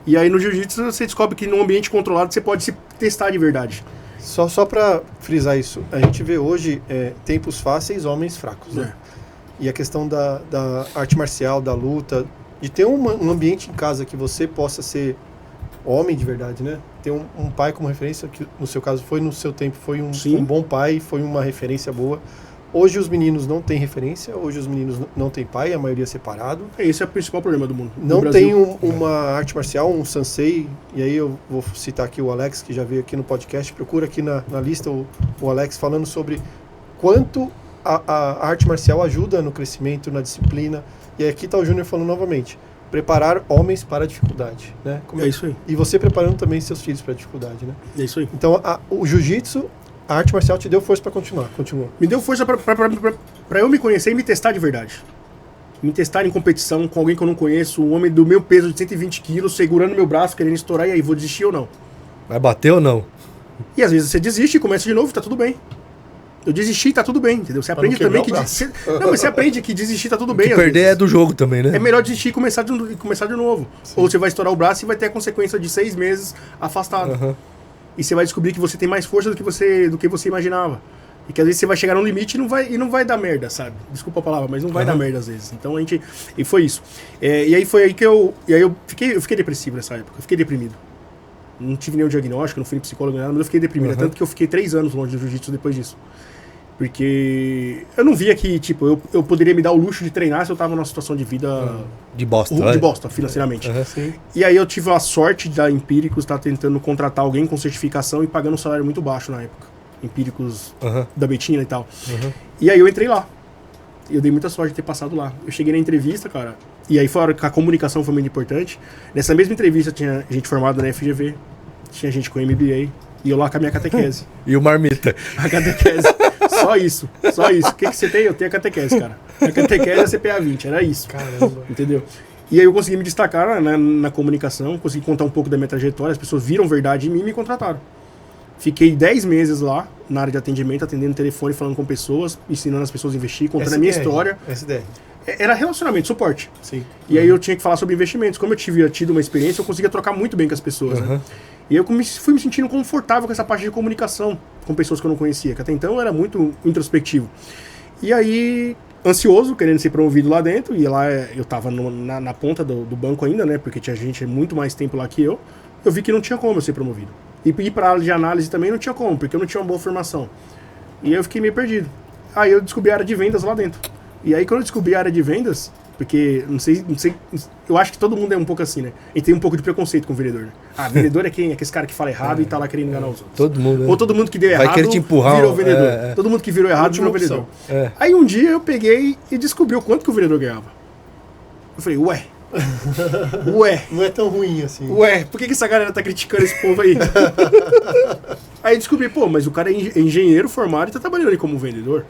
E aí no jiu-jitsu você descobre que num ambiente controlado você pode se testar de verdade. Só pra frisar isso, a gente vê hoje tempos fáceis, homens fracos, né? E a questão da arte marcial, da luta, de ter um ambiente em casa que você possa ser homem de verdade, né? Ter um pai como referência, que no seu caso foi no seu tempo, foi um bom pai, foi uma referência boa. Hoje os meninos não têm referência, hoje os meninos não têm pai, a maioria é separado. Esse é o principal problema do mundo. Não tem uma arte marcial, um sensei, e aí eu vou citar aqui o Alex, que já veio aqui no podcast, procura aqui na lista o Alex falando sobre quanto a arte marcial ajuda no crescimento, na disciplina. E aqui está o Júnior falando novamente, preparar homens para a dificuldade, né? É isso aí. E você preparando também seus filhos para a dificuldade, né? É isso aí. Então o jiu-jitsu, a arte marcial te deu força para continuar. Continua. Me deu força pra eu me conhecer e me testar de verdade. Me testar em competição com alguém que eu não conheço, um homem do meu peso de 120 quilos, segurando meu braço, querendo estourar, e aí, vou desistir ou não? Vai bater ou não? E às vezes você desiste e começa de novo, tá tudo bem. Eu desisti e tá tudo bem, entendeu? Você aprende também que... Não, mas você aprende que desistir tá tudo bem. Que às perder vezes. é do jogo também, né? É melhor desistir e começar de novo. Sim. Ou você vai estourar o braço e vai ter a consequência de 6 meses afastado. E você vai descobrir que você tem mais força do que você imaginava. E que às vezes você vai chegar no limite e não vai dar merda, sabe? Desculpa a palavra, mas não vai dar merda às vezes. Então e foi isso. E aí foi aí que eu fiquei depressivo nessa época, eu fiquei deprimido. Não tive nenhum diagnóstico, não fui nem psicólogo, nada, mas eu fiquei deprimido. Tanto que eu fiquei 3 anos longe do jiu-jitsu depois disso. Porque eu não via que, tipo, eu poderia me dar o luxo de treinar se eu tava numa situação de vida... De bosta. De bosta, financeiramente. Sim. E aí eu tive a sorte da Empíricos estar tentando contratar alguém com certificação e pagando um salário muito baixo na época. Empíricos da Betina e tal. E aí eu entrei lá. Eu dei muita sorte de ter passado lá. Eu cheguei na entrevista, cara, e aí fora que a comunicação foi muito importante. Nessa mesma entrevista tinha gente formada na FGV, tinha gente com MBA, e eu lá com a minha catequese. E o marmita. A catequese. Só isso. O que você tem? Eu tenho a catequese, cara. A catequese é a CPA 20, era isso. Caramba. Entendeu? E aí eu consegui me destacar na comunicação, consegui contar um pouco da minha trajetória, as pessoas viram verdade em mim e me contrataram. Fiquei 10 meses lá, na área de atendimento, atendendo telefone, falando com pessoas, ensinando as pessoas a investir, contando a minha história. SDR. Era relacionamento, suporte. Sim. E aí eu tinha que falar sobre investimentos. Como eu tinha tido uma experiência, eu conseguia trocar muito bem com as pessoas, né? E eu fui me sentindo confortável com essa parte de comunicação com pessoas que eu não conhecia, que até então eu era muito introspectivo. E aí, ansioso, querendo ser promovido lá dentro, e lá eu tava na ponta do banco ainda, né? Porque tinha gente muito mais tempo lá que eu vi que não tinha como eu ser promovido. E ir para a área de análise também não tinha como, porque eu não tinha uma boa formação. E aí eu fiquei meio perdido. Aí eu descobri a área de vendas lá dentro. E aí quando eu descobri a área de vendas, porque não sei, eu acho que todo mundo é um pouco assim, né? E tem um pouco de preconceito com o vendedor, né? Ah, vendedor é quem? É aquele cara que fala errado e tá lá querendo enganar os outros. Todo mundo. Ou todo mundo que deu errado vai querer te empurrar, virou vendedor. Todo mundo que virou errado virou vendedor. Aí um dia eu peguei e descobri o quanto que o vendedor ganhava. Eu falei, ué. Não é tão ruim assim. Ué, por que essa galera tá criticando esse povo aí? Aí descobri, pô, mas o cara é engenheiro formado e tá trabalhando ali como vendedor.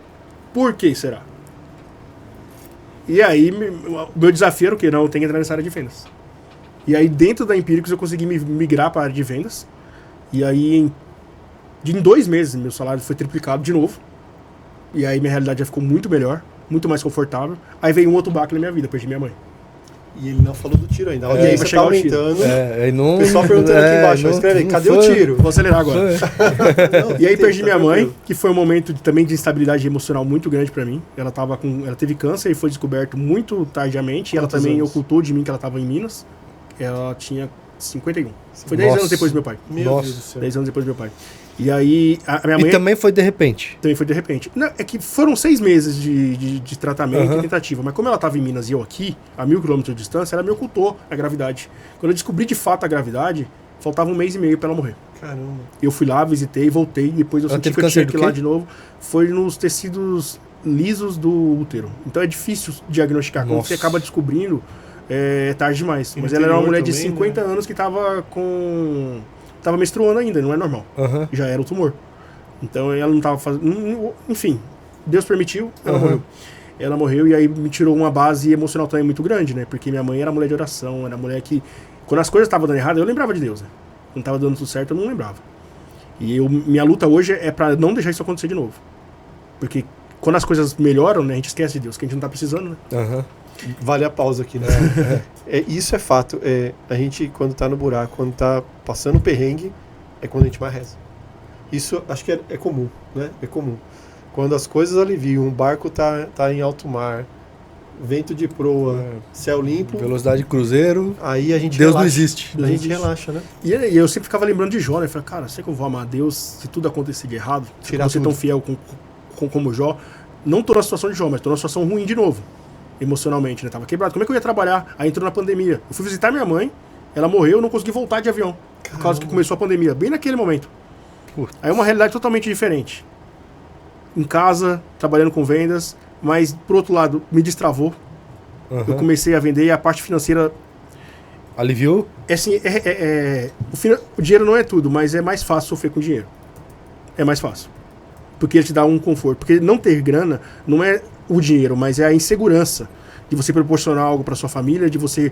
Por que será? E aí, meu desafio era o quê? Não, eu tenho que entrar nessa área de vendas. E aí, dentro da Empíricos, eu consegui migrar para a área de vendas. E aí, em 2 meses, meu salário foi triplicado de novo. E aí, minha realidade já ficou muito melhor, muito mais confortável. Aí veio um outro baque na minha vida, perdi minha mãe. E ele não falou do tiro ainda. A audiência tá aumentando. Não, o pessoal perguntando aqui embaixo, escreve aí, cadê o tiro? Vou acelerar agora. E aí perdi minha mãe, que foi um momento também de instabilidade emocional muito grande pra mim. Ela teve câncer e foi descoberto muito tardiamente. E ela também ocultou de mim que ela tava em Minas. Ela tinha 51. Foi 10 anos depois do meu pai. Meu Deus do céu. 10 anos depois do meu pai. E aí, a minha mãe... E também foi de repente? Também foi de repente. Não, é que foram 6 meses de tratamento e tentativa. Mas como ela estava em Minas e eu aqui, a 1.000 km de distância, ela me ocultou a gravidade. Quando eu descobri de fato a gravidade, faltava 1 mês e meio para ela morrer. Caramba. Eu fui lá, visitei, voltei. Depois eu senti que eu tinha que ir lá de novo. Foi nos tecidos lisos do útero. Então é difícil diagnosticar. Quando você acaba descobrindo, é tarde demais. Mas ela era uma mulher de 50 anos que estava menstruando ainda, não é normal. Já era o tumor. Então ela não tava fazendo... Enfim, Deus permitiu, ela morreu. Ela morreu e aí me tirou uma base emocional também muito grande, né? Porque minha mãe era mulher de oração, era mulher que... Quando as coisas estavam dando errado, eu lembrava de Deus, né? Quando tava dando tudo certo, eu não lembrava. E minha luta hoje é pra não deixar isso acontecer de novo. Porque quando as coisas melhoram, né? A gente esquece de Deus, que a gente não tá precisando, né? Vale a pausa aqui, né? Isso é fato. A gente, quando tá no buraco, quando tá passando perrengue, é quando a gente mais reza. Isso acho que é comum, né? É comum. Quando as coisas aliviam, o barco tá em alto mar, vento de proa, céu limpo... Velocidade de cruzeiro... Aí a gente Deus relaxa. não existe. A gente relaxa, né? E eu sempre ficava lembrando de Jó, né? Eu falei, cara, será que eu vou amar Deus se tudo acontecer de errado? Se eu não ser tão fiel como Jó? Não tô na situação de Jó, mas tô numa situação ruim de novo. Emocionalmente, né? Tava quebrado. Como é que eu ia trabalhar? Aí entrou na pandemia. Eu fui visitar minha mãe, ela morreu, eu não consegui voltar de avião. Por causa que começou a pandemia, bem naquele momento. Aí é uma realidade totalmente diferente. Em casa, trabalhando com vendas, mas por outro lado, me destravou. Eu comecei a vender e a parte financeira... Aliviou? Assim, o dinheiro não é tudo, mas é mais fácil sofrer com dinheiro. É mais fácil. Porque ele te dá um conforto. Porque não ter grana não é o dinheiro, mas é a insegurança de você proporcionar algo para sua família, de você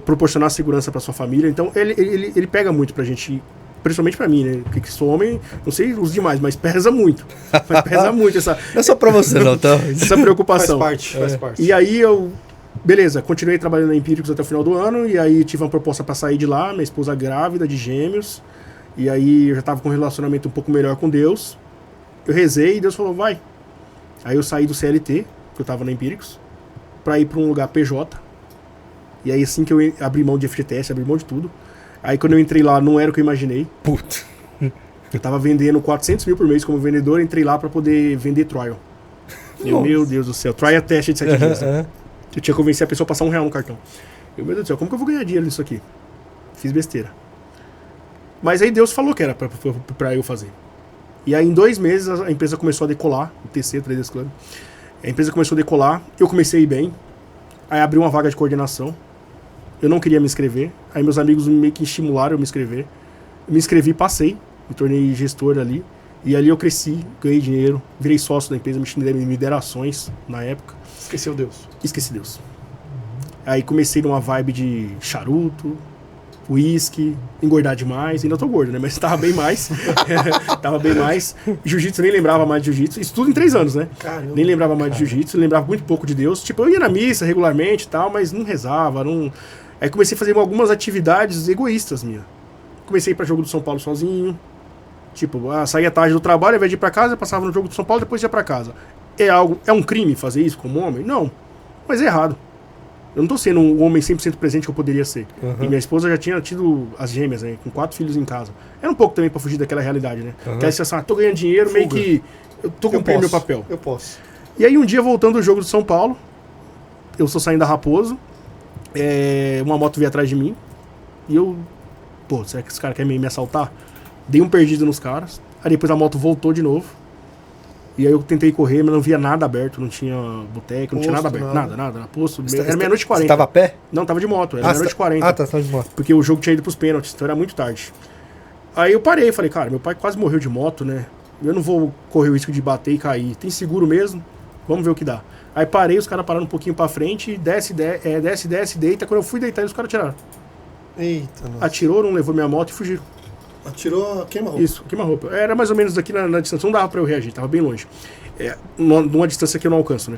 proporcionar segurança para sua família. Então ele pega muito pra gente, principalmente pra mim, né? Porque sou homem, não sei os demais, mas pesa muito. Pesa muito essa... Não é só pra você não, tá? Essa preocupação. Faz parte. E aí beleza, continuei trabalhando na Empíricos até o final do ano, e aí tive uma proposta para sair de lá, minha esposa grávida de gêmeos, e aí eu já tava com um relacionamento um pouco melhor com Deus. Eu rezei e Deus falou, vai. Aí eu saí do CLT, que eu tava na Empíricos, pra ir pra um lugar PJ. E aí assim que eu abri mão de FGTS, abri mão de tudo. Aí quando eu entrei lá, não era o que eu imaginei. Puta. Eu tava vendendo 400 mil por mês como vendedor, entrei lá pra poder vender trial. Meu Deus do céu, trial teste de 7 dias. Né? Eu tinha que convencer a pessoa a passar R$1 no cartão. Meu Deus do céu, como que eu vou ganhar dinheiro nisso aqui? Fiz besteira. Mas aí Deus falou que era pra eu fazer. E aí em 2 meses a empresa começou a decolar, o TC, Traders Club. A empresa começou a decolar, eu comecei a ir bem. Aí abri uma vaga de coordenação. Eu não queria me inscrever. Aí meus amigos meio que estimularam eu me inscrever. Eu me inscrevi, passei. Me tornei gestor ali. E ali eu cresci, ganhei dinheiro, virei sócio da empresa, me deram ações na época. Esqueceu Deus. Esqueci Deus. Aí comecei numa vibe de charuto, uísque, engordar demais. Ainda tô gordo, né? Mas tava bem mais. Tava bem mais. Jiu-jitsu, nem lembrava mais de jiu-jitsu. Isso tudo em 3 anos, né? Caramba, nem lembrava mais de jiu-jitsu, lembrava muito pouco de Deus. Tipo, eu ia na missa regularmente e tal, mas não rezava, não... Aí comecei a fazer algumas atividades egoístas minhas. Comecei a ir pra jogo do São Paulo sozinho. Tipo, saía tarde do trabalho, ao invés de ir pra casa, eu passava no jogo do São Paulo, depois ia pra casa. É um crime fazer isso como homem? Não. Mas é errado. Eu não tô sendo um homem 100% presente que eu poderia ser. E minha esposa já tinha tido as gêmeas, né? Com 4 filhos em casa. Era um pouco também pra fugir daquela realidade, né? Aquela sensação, tô ganhando dinheiro, meio que eu tô cumprindo meu papel. Eu posso. E aí um dia, voltando do jogo do São Paulo, eu estou saindo da Raposo, uma moto veio atrás de mim, e eu... Pô, será que esse cara quer me assaltar? Dei um perdido nos caras. Aí depois a moto voltou de novo. E aí eu tentei correr, mas não via nada aberto. Não tinha boteco, não tinha nada aberto. Nada. Posto. Era meia-noite e 40. Você tava a pé? Não, tava de moto. Era meia-noite e 40. Ah, tá de moto. Porque o jogo tinha ido pros pênaltis, então era muito tarde. Aí eu parei, falei, cara, meu pai quase morreu de moto, né? Eu não vou correr o risco de bater e cair. Tem seguro mesmo? Vamos ver o que dá. Aí parei, os caras pararam um pouquinho pra frente, desce, deita. Quando eu fui deitar, os caras tiraram. Eita, nossa. Atirou, não levou minha moto e fugiram. Atirou queima-roupa. Isso, queima-roupa. Era mais ou menos aqui na distância, não dava pra eu reagir, tava bem longe. Numa distância que eu não alcanço, né?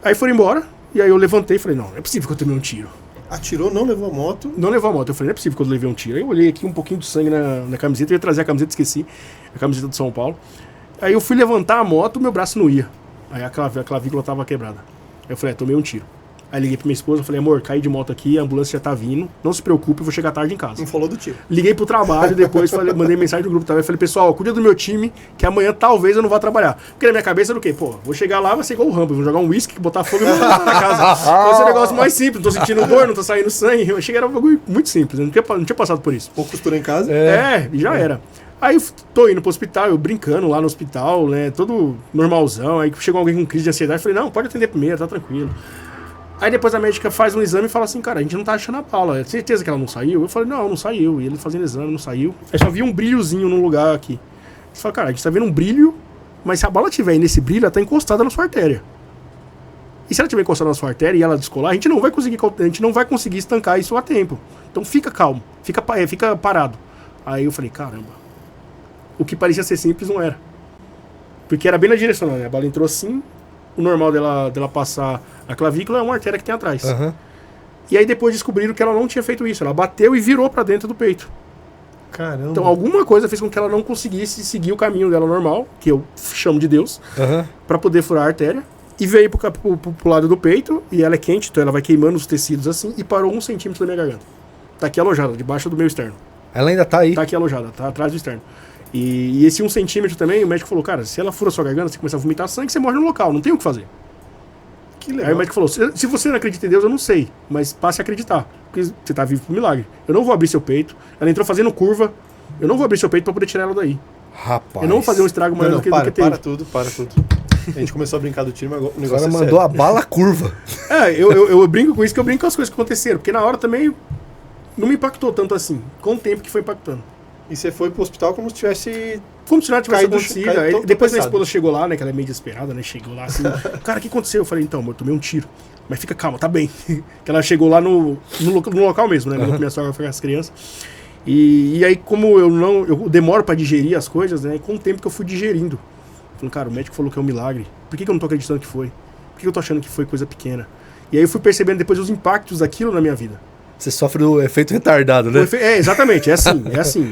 Aí foram embora, e aí eu levantei e falei, não é possível que eu tomei um tiro. Atirou, não levou a moto? Não levou a moto. Eu falei, não é possível que eu levei um tiro. Aí eu olhei aqui um pouquinho de sangue na camiseta, eu ia trazer a camiseta, esqueci. A camiseta do São Paulo. Aí eu fui levantar a moto, meu braço não ia. Aí a clavícula tava quebrada. Aí eu falei, tomei um tiro. Aí liguei pra minha esposa, falei, amor, caí de moto aqui, a ambulância já tá vindo, não se preocupe, eu vou chegar tarde em casa. Não falou do tiro. Liguei pro trabalho, depois mandei mensagem no grupo do trabalho, falei, pessoal, cuida do meu time, que amanhã talvez eu não vá trabalhar. Porque na minha cabeça era o quê? Pô, vou chegar lá, vai ser igual o Rambo, vou jogar um uísque, botar fogo e voltar na casa. Vai ser um negócio mais simples, não tô sentindo dor, não tô saindo sangue. Eu achei que era um bagulho muito simples, eu não tinha passado por isso. Ou costura em casa? E já era. Aí tô indo pro hospital, eu brincando lá no hospital, né, todo normalzão, aí chegou alguém com crise de ansiedade, falei, não, pode atender primeiro, tá tranquilo. Aí depois a médica faz um exame e fala assim, cara, a gente não tá achando a Paula, é certeza que ela não saiu? Eu falei, não saiu. E ele fazendo exame, não saiu. Aí só vi um brilhozinho num lugar aqui. Você fala, cara, a gente tá vendo um brilho, mas se a bola tiver aí nesse brilho, ela tá encostada na sua artéria. E se ela tiver encostada na sua artéria e ela descolar, a gente não vai conseguir estancar isso a tempo. Então fica calmo, fica parado. Aí eu falei, caramba, o que parecia ser simples não era. Porque era bem na direção, né? A bola entrou assim, o normal dela passar a clavícula é uma artéria que tem atrás. E aí depois descobriram que ela não tinha feito isso. Ela bateu e virou pra dentro do peito. Caramba. Então alguma coisa fez com que ela não conseguisse seguir o caminho dela normal, que eu chamo de Deus, pra poder furar a artéria. E veio pro lado do peito, e ela é quente, então ela vai queimando os tecidos assim, e parou 1 centímetro da minha garganta. Tá aqui alojada, debaixo do meu externo. Ela ainda tá aí? Tá aqui alojada, tá atrás do externo. E esse 1 centímetro também, o médico falou, cara, se ela fura a sua garganta, você começar a vomitar sangue, você morre no local, não tem o que fazer. Que legal. Aí o médico falou, se você não acredita em Deus, eu não sei, mas passe a acreditar, porque você tá vivo por milagre. Eu não vou abrir seu peito, ela entrou fazendo curva, eu não vou abrir seu peito pra poder tirar ela daí. Rapaz. Eu não vou fazer um estrago maior do que teve. Para tudo. A gente começou a brincar do tiro, mas o negócio O cara é mandou sério. a bala curva. Eu brinco com isso, que eu brinco com as coisas que aconteceram, porque na hora também não me impactou tanto assim, com o tempo que foi impactando. E você foi pro hospital como se tivesse... Como se nada tivesse Caído, acontecido. caído Aí todo depois minha tropeçado. esposa chegou lá, né? Que ela é meio desesperada, né? Chegou lá assim, cara, o que aconteceu? Eu falei, então, amor, eu tomei um tiro. Mas fica calma, tá bem. Que ela chegou lá no local mesmo, né? Minha sogra foi com as crianças. E aí, como eu demoro pra digerir as coisas, né? Com o tempo que eu fui digerindo. Falei, cara, o médico falou que é um milagre. Por que eu não tô acreditando que foi? Por que eu tô achando que foi coisa pequena? E aí eu fui percebendo depois os impactos daquilo na minha vida. Você sofre o efeito retardado, né? Exatamente, é assim.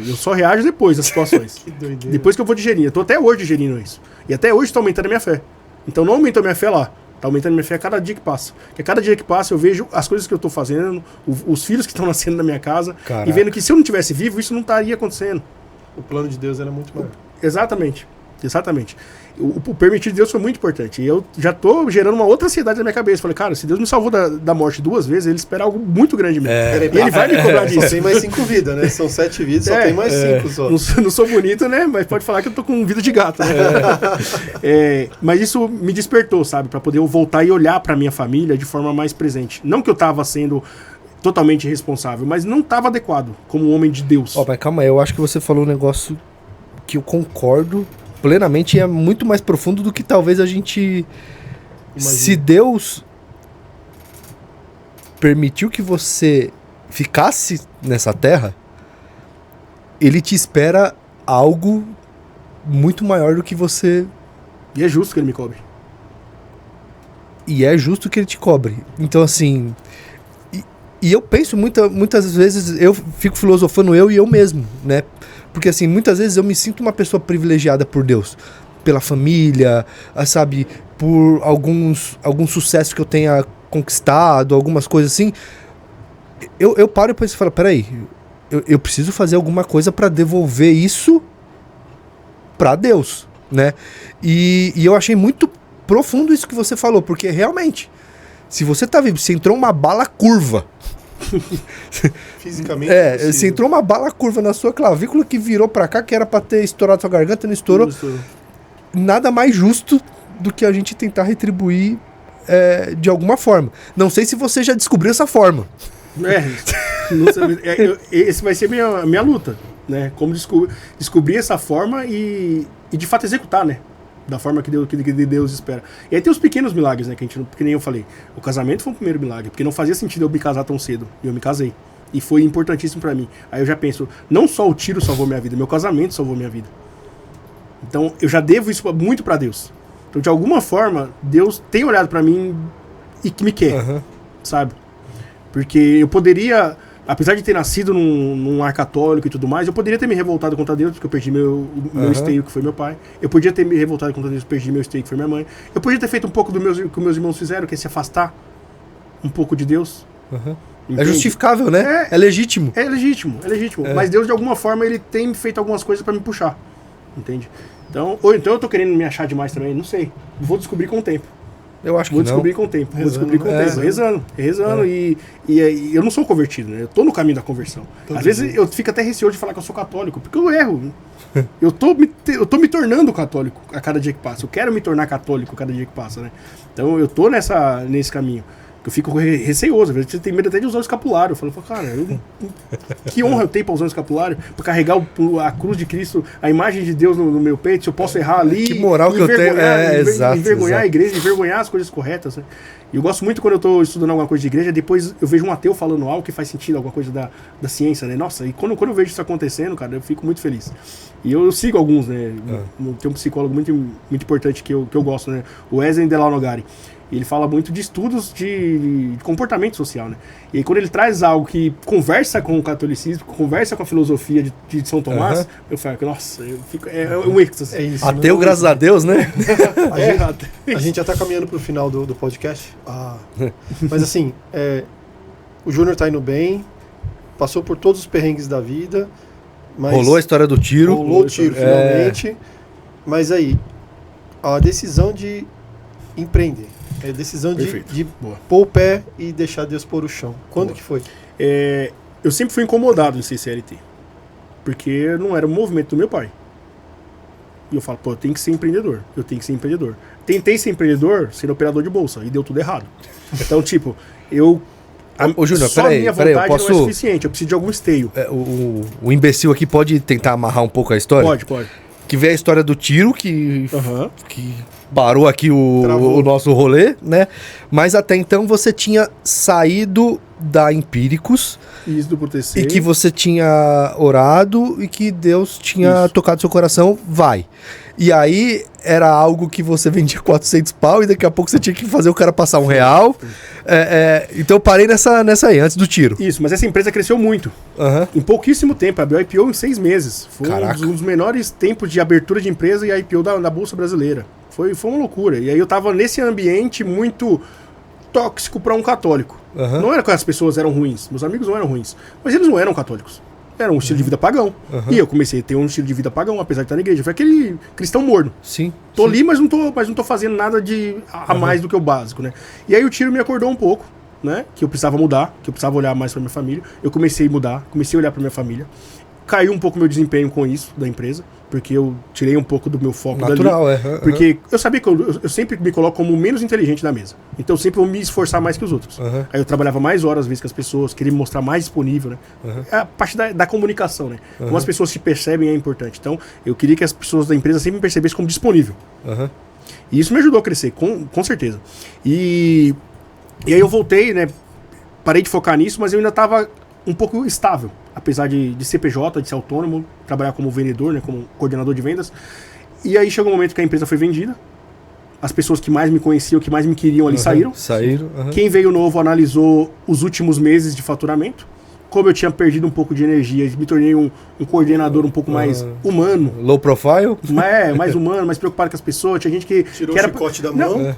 Eu só reajo depois das situações. Que doideira. Depois que eu vou digerindo. Eu tô até hoje digerindo isso. E até hoje tá aumentando a minha fé. Então não aumentou a minha fé lá. Tá aumentando a minha fé a cada dia que passa. Porque a cada dia que passa eu vejo as coisas que eu tô fazendo, os filhos que estão nascendo na minha casa. Caraca. E vendo que se eu não tivesse vivo, isso não estaria acontecendo. O plano de Deus era muito maior. Exatamente. O permitir de Deus foi muito importante. E eu já tô gerando uma outra ansiedade na minha cabeça. Falei, cara, se Deus me salvou da morte 2 vezes, ele espera algo muito grande mesmo. E ele vai me cobrar disso. Só tem mais 5 vidas, né? São 7 vidas, só tem mais 5 só. Não sou bonito, né? Mas pode falar que eu tô com vida de gato, né? Mas isso me despertou, sabe? Pra poder eu voltar e olhar pra minha família de forma mais presente. Não que eu tava sendo totalmente irresponsável, mas não tava adequado como um homem de Deus. Mas calma aí, eu acho que você falou um negócio que eu concordo plenamente e é muito mais profundo do que talvez a gente... Imagina. Se Deus permitiu que você ficasse nessa terra, ele te espera algo muito maior do que você... E é justo que ele me cobre. E é justo que ele te cobre. Então, assim... E eu penso muitas vezes, eu fico filosofando eu e eu mesmo, né? Porque assim, muitas vezes eu me sinto uma pessoa privilegiada por Deus. Pela família, sabe? Por algum sucesso que eu tenha conquistado, algumas coisas assim. Eu paro e penso e falo, peraí, eu preciso fazer alguma coisa para devolver isso para Deus, né? E eu achei muito profundo isso que você falou, porque realmente, se você tá vivo, se entrou uma bala curva... Fisicamente se entrou uma bala curva na sua clavícula que virou pra cá, que era pra ter estourado sua garganta, não estourou. Nada mais justo do que a gente tentar retribuir de alguma forma. Não sei se você já descobriu essa forma. Esse vai ser minha luta, né? Como descobrir essa forma e de fato executar, né? Da forma que Deus espera. E aí tem os pequenos milagres, né? Que nem eu falei. O casamento foi o primeiro milagre, porque não fazia sentido eu me casar tão cedo. E eu me casei. E foi importantíssimo pra mim. Aí eu já penso, não só o tiro salvou minha vida, meu casamento salvou minha vida. Então eu já devo isso muito pra Deus. Então de alguma forma, Deus tem olhado pra mim e que me quer, sabe? Porque eu poderia... Apesar de ter nascido num lar católico e tudo mais, eu poderia ter me revoltado contra Deus, porque eu perdi meu esteio, que foi meu pai. Eu podia ter me revoltado contra Deus, perdi meu esteio, que foi minha mãe. Eu podia ter feito um pouco do que meus irmãos fizeram, que é se afastar um pouco de Deus. É justificável, né? É legítimo. É legítimo. Mas Deus, de alguma forma, ele tem feito algumas coisas pra me puxar. Entende? Então, ou então eu tô querendo me achar demais também, não sei. Vou descobrir com o tempo. Eu acho que Vou descobrir com o tempo. Rezando. E eu não sou convertido, né? Eu tô no caminho da conversão. Às vezes eu fico até receoso de falar que eu sou católico, porque eu erro. Eu tô me tornando católico a cada dia que passa. Eu quero me tornar católico a cada dia que passa, né? Então eu tô nesse caminho. Eu fico receoso, às vezes você tem medo até de usar o escapulário. Eu falo, cara, que honra eu tenho pra usar o escapulário, pra carregar a cruz de Cristo, a imagem de Deus no meu peito, se eu posso errar ali. Que moral que eu tenho. Envergonhar a igreja, envergonhar as coisas corretas, né? E eu gosto muito quando eu tô estudando alguma coisa de igreja, depois eu vejo um ateu falando algo que faz sentido, alguma coisa da ciência, né? Nossa, e quando eu vejo isso acontecendo, cara, eu fico muito feliz. E eu sigo alguns, né? Tem um psicólogo muito importante que eu gosto, né? O Wesley Delanogari. E ele fala muito de estudos de comportamento social, né? E aí quando ele traz algo que conversa com o catolicismo, conversa com a filosofia de São Tomás, eu falo, nossa, eu fico, é um êxtase. É isso, ateu, graças a Deus, né? A gente já tá caminhando pro final do podcast. Mas assim, o Júnior tá indo bem, passou por todos os perrengues da vida. Mas rolou a história do tiro. Rolou o tiro, finalmente. Mas aí, a decisão de empreender. É decisão de pôr o pé e deixar Deus pôr o chão. Quando que foi? Eu sempre fui incomodado em ser CLT. Porque não era o movimento do meu pai. E eu falo, eu tenho que ser empreendedor. Tentei ser empreendedor sendo operador de bolsa e deu tudo errado. Então, Ô, Júnior, só peraí, minha vontade não é suficiente. Eu preciso de algum esteio. O imbecil aqui pode tentar amarrar um pouco a história? Pode. Que vem a história do tiro, que parou aqui o nosso rolê, né? Mas até então você tinha saído da Empíricos. Isso, do TC. E que você tinha orado e que Deus tinha tocado seu coração, vai. E aí era algo que você vendia 400 pau e daqui a pouco você tinha que fazer o cara passar R$1. Então eu parei nessa aí, antes do tiro. Isso, mas essa empresa cresceu muito. Aham. Em pouquíssimo tempo, abriu IPO em 6 meses. Foi Caraca. um dos menores tempos de abertura de empresa e IPO da Bolsa Brasileira. Foi uma loucura. E aí eu tava nesse ambiente muito tóxico para um católico. Aham. Não era que as pessoas eram ruins, meus amigos não eram ruins, mas eles não eram católicos. Era um estilo de vida pagão. E eu comecei a ter um estilo de vida pagão, apesar de estar na igreja. Foi aquele cristão morno. Sim. Tô ali, mas não tô fazendo nada a mais do que o básico, né? E aí o tiro me acordou um pouco, né? Que eu precisava mudar, que eu precisava olhar mais pra minha família. Eu comecei a mudar, comecei a olhar pra minha família. Caiu um pouco meu desempenho com isso, da empresa, porque eu tirei um pouco do meu foco Natural, dali. Porque eu sabia que eu sempre me coloco como o menos inteligente da mesa. Então eu sempre vou me esforçar mais que os outros. Aí eu trabalhava mais horas às vezes que as pessoas, queria me mostrar mais disponível, né? É a parte da comunicação, né? Como as pessoas te percebem é importante. Então eu queria que as pessoas da empresa sempre me percebessem como disponível. E isso me ajudou a crescer, com certeza. E aí eu voltei, né? Parei de focar nisso, mas eu ainda estava um pouco estável. Apesar de ser PJ, de ser autônomo, trabalhar como vendedor, né, como coordenador de vendas. E aí chegou um momento que a empresa foi vendida. As pessoas que mais me conheciam, que mais me queriam ali saíram. Quem veio novo analisou os últimos meses de faturamento. Como eu tinha perdido um pouco de energia, me tornei um coordenador um pouco mais humano. Low profile? Mais humano, mais preocupado com as pessoas. Tinha gente que... Tirou que era... o chicote da mão.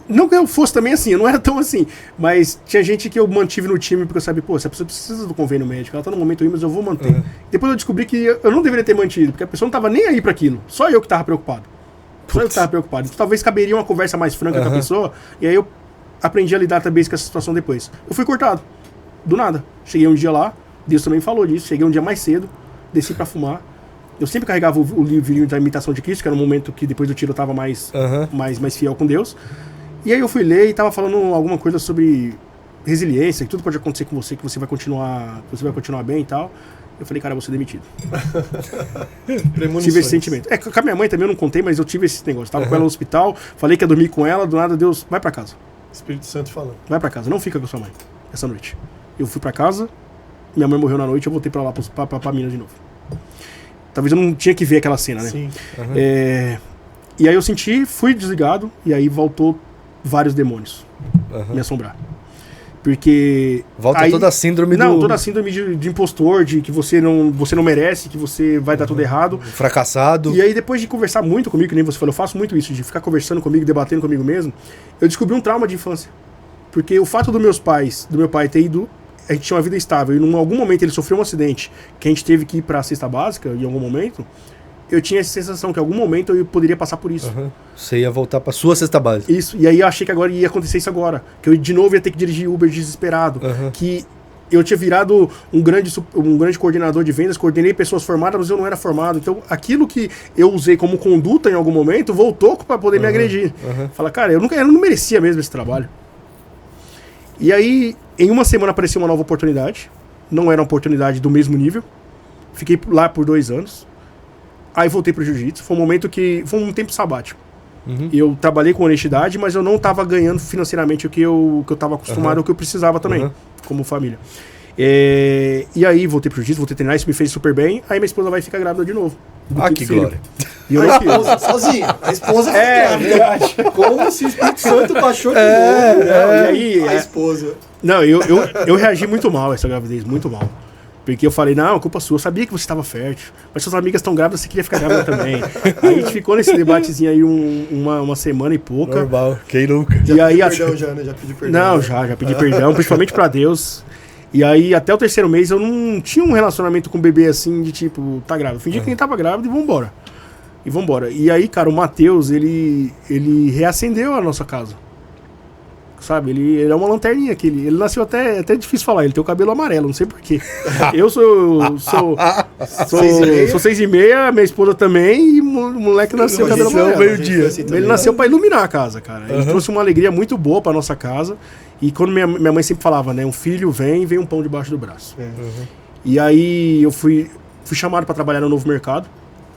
Não que eu fosse também assim, eu não era tão assim. Mas tinha gente que eu mantive no time porque eu sabia, pô, essa pessoa precisa do convênio médico, ela tá no momento aí, mas eu vou manter. Depois eu descobri que eu não deveria ter mantido, porque a pessoa não tava nem aí para aquilo. Só eu que tava preocupado. Então, talvez caberia uma conversa mais franca com a pessoa, e aí eu aprendi a lidar também com essa situação depois. Eu fui cortado. Do nada. Cheguei um dia lá, Deus também falou disso, cheguei um dia mais cedo, desci pra fumar. Eu sempre carregava o livrinho da imitação de Cristo, que era um momento que depois do tiro eu tava mais fiel com Deus. E aí eu fui ler e tava falando alguma coisa sobre resiliência, que tudo pode acontecer com você, que você vai continuar bem e tal. Eu falei, cara, eu vou ser demitido. Tive esse sentimento. Com a minha mãe também eu não contei, mas eu tive esse negócio. Tava com ela no hospital, falei que ia dormir com ela, do nada Deus, vai pra casa. Espírito Santo falando. Vai pra casa, não fica com sua mãe essa noite. Eu fui pra casa, minha mãe morreu na noite, eu voltei pra lá, pra Minas de novo. Talvez eu não tinha que ver aquela cena, né? Sim. E aí eu senti, fui desligado, e aí voltou vários demônios me assombrar. Porque... Volta toda a síndrome toda a síndrome de impostor, de que você não merece, que você vai dar tudo errado. Fracassado. E aí depois de conversar muito comigo, que nem você falou, eu faço muito isso, de ficar conversando comigo, debatendo comigo mesmo, eu descobri um trauma de infância. Porque o fato do meu pai ter ido... A gente tinha uma vida estável, e em algum momento ele sofreu um acidente, que a gente teve que ir pra cesta básica, em algum momento, eu tinha essa sensação que em algum momento eu poderia passar por isso. Você ia voltar pra sua cesta básica. Isso, e aí eu achei que agora ia acontecer isso agora, que eu de novo ia ter que dirigir Uber desesperado, que eu tinha virado um grande coordenador de vendas, coordenei pessoas formadas, mas eu não era formado, então aquilo que eu usei como conduta em algum momento, voltou pra poder me agredir. Fala, cara, eu não merecia mesmo esse trabalho. E aí, em uma semana apareceu uma nova oportunidade. Não era uma oportunidade do mesmo nível. Fiquei lá por 2 anos. Aí voltei pro jiu-jitsu. Foi um tempo sabático. Eu trabalhei com honestidade, mas eu não estava ganhando financeiramente o que eu estava acostumado, o que eu precisava também, como família. E aí voltei pro jiu-jitsu, voltei a treinar, isso me fez super bem. Aí minha esposa vai ficar grávida de novo. Que glória. E eu A esposa sozinha. A esposa verdade. Como se o Espírito Santo baixou de novo. E aí, A esposa. Não, eu reagi muito mal a essa gravidez, muito mal. Porque eu falei, não, culpa sua, eu sabia que você estava fértil, mas suas amigas estão grávidas, você queria ficar grávida também. Aí a gente ficou nesse debatezinho aí uma semana e pouca. Normal, quem nunca? E aí, Perdão já, né? Já pedi perdão. Não, já pedi perdão, principalmente pra Deus. E aí, até o 3º mês, eu não tinha um relacionamento com o bebê assim, de tipo, tá grávida. Eu fingi que nem tava grávida e vambora. E aí, cara, o Matheus, ele reacendeu a nossa casa. Sabe, ele é uma lanterninha aqui. Ele nasceu até difícil falar, ele tem o cabelo amarelo, não sei porquê. Eu sou 6,5, minha esposa também, e o moleque nasceu com o cabelo amarelo. Meio-dia. Ele nasceu pra iluminar a casa, cara. Ele trouxe uma alegria muito boa pra nossa casa. E quando minha mãe sempre falava, né, um filho vem um pão debaixo do braço. E aí eu fui chamado pra trabalhar no Novo Mercado,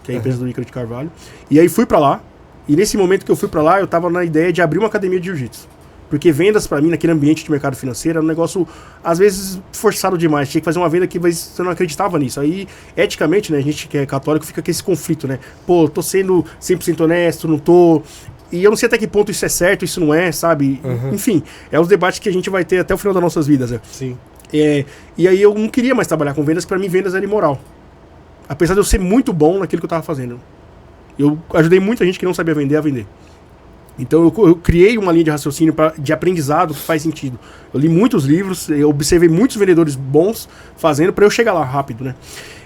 que é a empresa do Ícaro de Carvalho. E aí fui pra lá. E nesse momento que eu fui pra lá, eu tava na ideia de abrir uma academia de jiu-jitsu. Porque vendas, pra mim, naquele ambiente de mercado financeiro, era um negócio, às vezes, forçado demais. Tinha que fazer uma venda que você não acreditava nisso. Aí, eticamente, né, a gente que é católico fica com esse conflito, né? Pô, tô sendo 100% honesto, não tô... E eu não sei até que ponto isso é certo, isso não é, sabe? Enfim, é os debates que a gente vai ter até o final das nossas vidas, né? Sim. E aí eu não queria mais trabalhar com vendas, pra mim vendas era imoral. Apesar de eu ser muito bom naquilo que eu tava fazendo. Eu ajudei muita gente que não sabia vender a vender. Então eu criei uma linha de raciocínio de aprendizado que faz sentido. Eu li muitos livros, eu observei muitos vendedores bons fazendo para eu chegar lá rápido, né?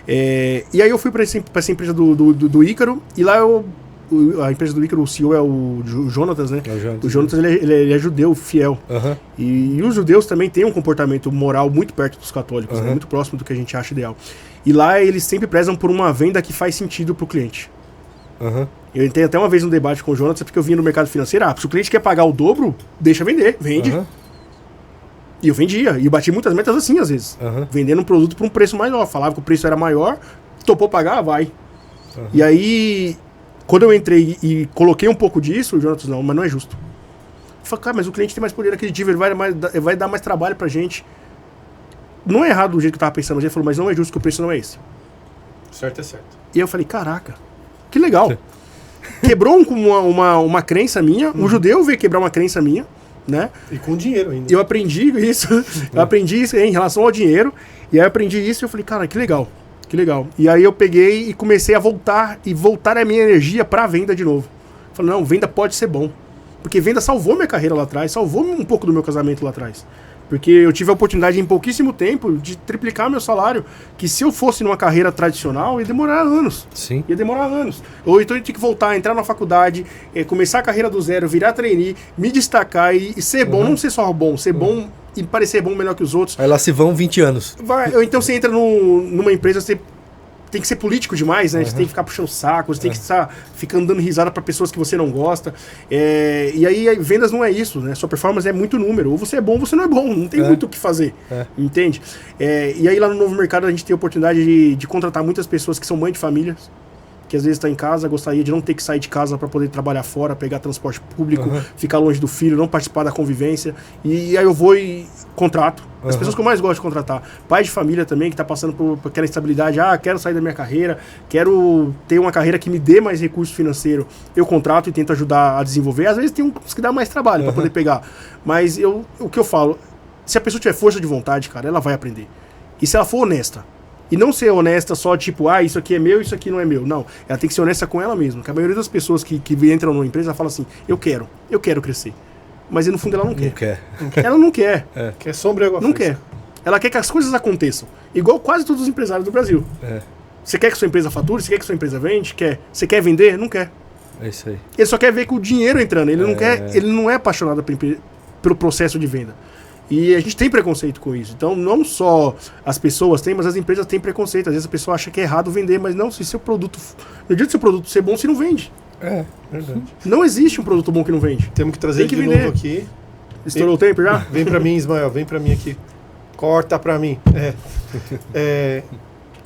E aí eu fui para essa empresa do Ícaro, e lá a empresa do Ícaro, o CEO é o Jonatas, né? O Jonatas ele é judeu, fiel. E os judeus também têm um comportamento moral muito perto dos católicos, né? Muito próximo do que a gente acha ideal. E lá eles sempre prezam por uma venda que faz sentido para o cliente. Eu entrei até uma vez no debate com o Jonatas, porque eu vinha no mercado financeiro, se o cliente quer pagar o dobro, deixa vender, vende. E eu vendia, e eu bati muitas metas assim, às vezes. Vendendo um produto por um preço maior. Falava que o preço era maior, topou pagar, vai. E aí, quando eu entrei e coloquei um pouco disso, o Jonatas, não, mas não é justo. Eu falei, cara, mas o cliente tem mais poder aquisitivo, ele vai dar mais trabalho pra gente. Não é errado do jeito que eu tava pensando, mas ele falou, mas não é justo que o preço não é esse. Certo é certo. E aí eu falei, caraca, que legal. Quebrou uma crença minha, um judeu veio quebrar uma crença minha, né? E com dinheiro ainda. Eu aprendi isso em relação ao dinheiro, e aí eu aprendi isso e eu falei, cara, que legal. E aí eu peguei e comecei a voltar a minha energia pra venda de novo. Falei, não, venda pode ser bom. Porque venda salvou minha carreira lá atrás, salvou um pouco do meu casamento lá atrás. Porque eu tive a oportunidade em pouquíssimo tempo de triplicar meu salário, que se eu fosse numa carreira tradicional, ia demorar anos. Sim. Ia demorar anos. Ou então eu tinha que voltar, entrar na faculdade, começar a carreira do zero, virar trainee, me destacar e ser bom, não ser só bom, ser bom e parecer bom melhor que os outros. Aí lá se vão 20 anos. Ou então você entra numa empresa, você tem que ser político demais, né? Você tem que ficar puxando saco, você tem que estar ficando dando risada para pessoas que você não gosta. E aí, vendas não é isso, né? Sua performance é muito número. Ou você é bom ou você não é bom. Não tem muito o que fazer. Entende? E aí lá no Novo Mercado a gente tem a oportunidade de contratar muitas pessoas que são mães de famílias, que às vezes está em casa, gostaria de não ter que sair de casa para poder trabalhar fora, pegar transporte público, ficar longe do filho, não participar da convivência. E aí eu vou e contrato. As pessoas que eu mais gosto de contratar. Pai de família também, que está passando por aquela instabilidade. Quero sair da minha carreira, quero ter uma carreira que me dê mais recurso financeiro. Eu contrato e tento ajudar a desenvolver. Às vezes tem uns que dá mais trabalho para poder pegar. Mas o que eu falo, se a pessoa tiver força de vontade, cara, ela vai aprender. E se ela for honesta, e não ser honesta só tipo, isso aqui é meu, isso aqui não é meu. Não, ela tem que ser honesta com ela mesma. Porque a maioria das pessoas que entram numa empresa fala assim, eu quero crescer. Mas no fundo ela não quer. Ela não quer. Quer sombra e água Não fresca. quer. Ela quer que as coisas aconteçam. Igual quase todos os empresários do Brasil. Você quer que sua empresa fature? Você quer que sua empresa vende? Quer. Você quer vender? Não quer. É isso aí. Ele só quer ver com o dinheiro entrando. Ele não quer. Ele não é apaixonado pelo processo de venda. E a gente tem preconceito com isso. Então, não só as pessoas têm, mas as empresas têm preconceito. Às vezes a pessoa acha que é errado vender, mas não, se seu produto... Não adianta seu produto ser bom se não vende. Verdade. Não existe um produto bom que não vende. Temos que trazer Tem que de vender. novo aqui. Estourou o tempo já? Vem pra mim, Ismael, vem pra mim aqui. Corta pra mim.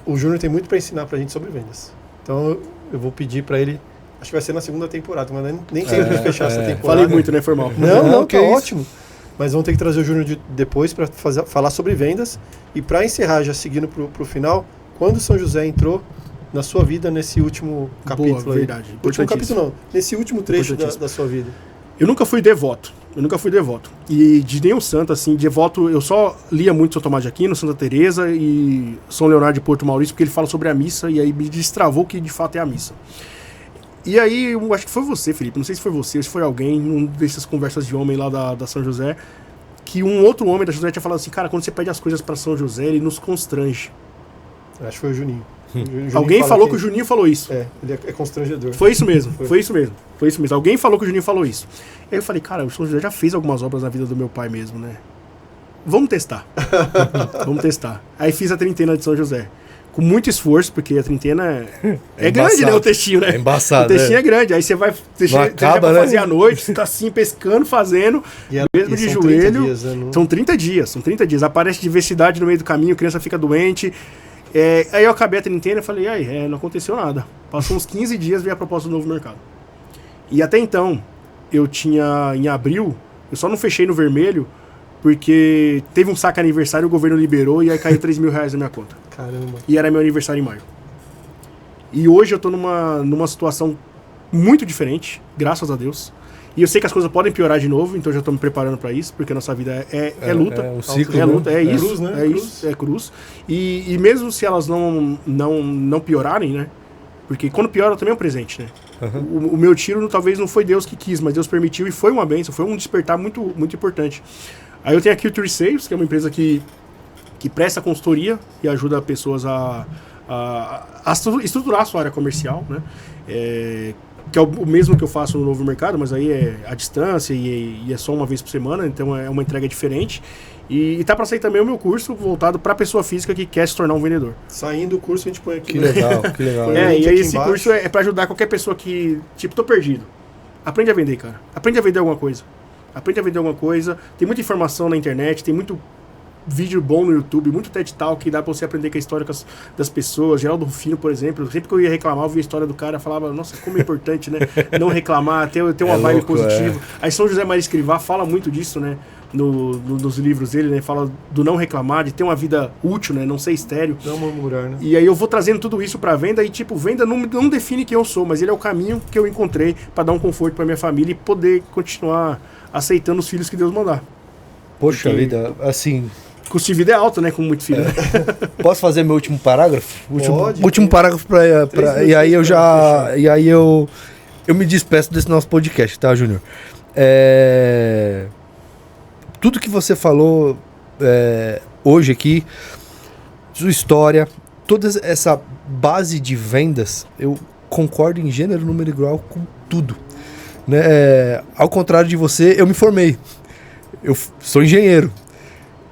O Júnior tem muito pra ensinar pra gente sobre vendas. Então, eu vou pedir pra ele... Acho que vai ser na segunda temporada, mas nem sei como fechar essa temporada. Falei muito, né? Foi mal. Não, que tá isso. ótimo. Mas vamos ter que trazer o Júnior depois para falar sobre vendas. E para encerrar, já seguindo para o final, quando São José entrou na sua vida nesse último capítulo? Boa, verdade. Último capítulo não, nesse último trecho da sua vida. Eu nunca fui devoto. E de nenhum santo, assim, devoto, eu só lia muito São Tomás de Aquino, Santa Teresa e São Leonardo de Porto Maurício, porque ele fala sobre a missa e aí me destravou que de fato é a missa. E aí, eu acho que foi você, Felipe, não sei se foi você ou se foi alguém, em uma dessas conversas de homem lá da São José, que um outro homem da José tinha falado assim, cara, quando você pede as coisas para São José, ele nos constrange. Acho que foi o Juninho. Alguém falou que o Juninho falou isso. Ele é constrangedor. Foi isso mesmo. Alguém falou que o Juninho falou isso. Aí eu falei, cara, o São José já fez algumas obras na vida do meu pai mesmo, né? Vamos testar. Aí fiz a trintena de São José. Com muito esforço, porque a trintena é grande, né? O textinho, né? É embaçado. O textinho é grande. Aí você vai acaba, fazer à noite, você tá assim, pescando, fazendo, mesmo de joelho. 30 dias, né? São 30 dias. Aparece diversidade no meio do caminho, a criança fica doente. Aí eu acabei a trintena e falei, não aconteceu nada. Passou uns 15 dias, veio a proposta do Novo Mercado. E até então, eu tinha, em abril, Eu só não fechei no vermelho porque teve um saque aniversário, o governo liberou e aí caiu 3 mil reais na minha conta. Caramba. E era meu aniversário em maio. E hoje eu tô numa situação muito diferente, graças a Deus. E eu sei que as coisas podem piorar de novo, então eu já tô me preparando para isso, porque a nossa vida é luta. É um ciclo, é luta, né? é isso, cruz, né? é isso, é cruz. E mesmo se elas não piorarem, né? Porque quando piora também é um presente, né? Uhum. O meu tiro talvez não foi Deus que quis, mas Deus permitiu e foi uma bênção, foi um despertar muito, muito importante. Aí eu tenho aqui o Tree Sales, que é uma empresa que presta consultoria e ajuda pessoas a estruturar a sua área comercial, né? Que é o mesmo que eu faço no Novo Mercado, mas aí é à distância e é só uma vez por semana, então é uma entrega diferente. E tá para sair também o meu curso voltado para pessoa física que quer se tornar um vendedor. Saindo do curso, a gente põe aqui. Que legal, que legal. Põe E o link aí aqui esse embaixo. curso é para ajudar qualquer pessoa que, tipo, tô perdido. Aprende a vender, cara. Aprende a vender alguma coisa. Aprende a vender alguma coisa. Tem muita informação na internet, tem muito vídeo bom no YouTube, muito TED Talk que dá pra você aprender com a história das pessoas. Geraldo Rufino, por exemplo, sempre que eu ia reclamar, eu via a história do cara, falava, nossa, como é importante, né? Não reclamar, ter uma vibe positiva. Aí São José Maria Escrivá fala muito disso, né? Nos livros dele, né? Fala do não reclamar, de ter uma vida útil, né? Não ser estéril. Não murmurar, né? E aí eu vou trazendo tudo isso pra venda e, tipo, venda não define quem eu sou, mas ele é o caminho que eu encontrei pra dar um conforto pra minha família e poder continuar aceitando os filhos que Deus mandar. Poxa Porque vida, assim... O custo de vida é alto, né? Com muito filho. Posso fazer meu último parágrafo? Pode. Último parágrafo e aí eu já... E aí eu me despeço desse nosso podcast, tá, Júnior? Tudo que você falou hoje aqui, sua história, toda essa base de vendas, eu concordo em gênero, número e grau com tudo. Né? Ao contrário de você, eu me formei. Eu sou engenheiro.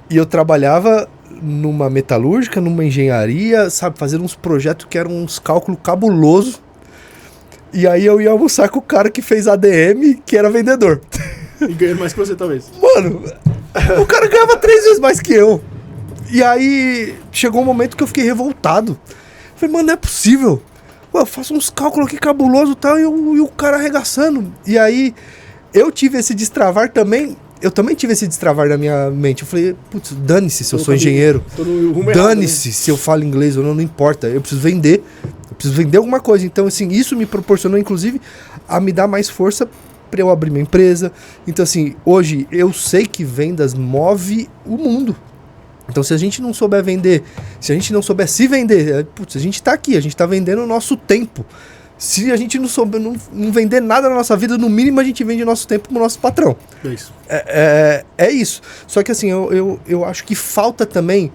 E eu trabalhava numa metalúrgica, numa engenharia, sabe, fazendo uns projetos que eram uns cálculos cabulosos. E aí eu ia almoçar com o cara que fez ADM, que era vendedor. E ganhando mais que você, talvez. Mano, o cara ganhava 3 vezes mais que eu. E aí chegou um momento que eu fiquei revoltado. Falei, mano, não é possível. Ué, eu faço uns cálculos aqui cabulosos e tal, e o cara arregaçando. E aí eu tive esse destravar também. Eu também tive esse destravar na minha mente. Eu falei, putz, dane-se se eu sou engenheiro. Dane-se se eu falo inglês ou não, não importa. Eu preciso vender. Eu preciso vender alguma coisa. Então, assim, isso me proporcionou, inclusive, a me dar mais força para eu abrir minha empresa. Então, assim, hoje eu sei que vendas move o mundo. Então, se a gente não souber vender, se a gente não souber se vender, putz, a gente tá aqui, a gente tá vendendo o nosso tempo. Se a gente não souber, não vender nada na nossa vida, no mínimo a gente vende nosso tempo pro nosso patrão. É isso. É isso. Só que assim, eu acho que falta também,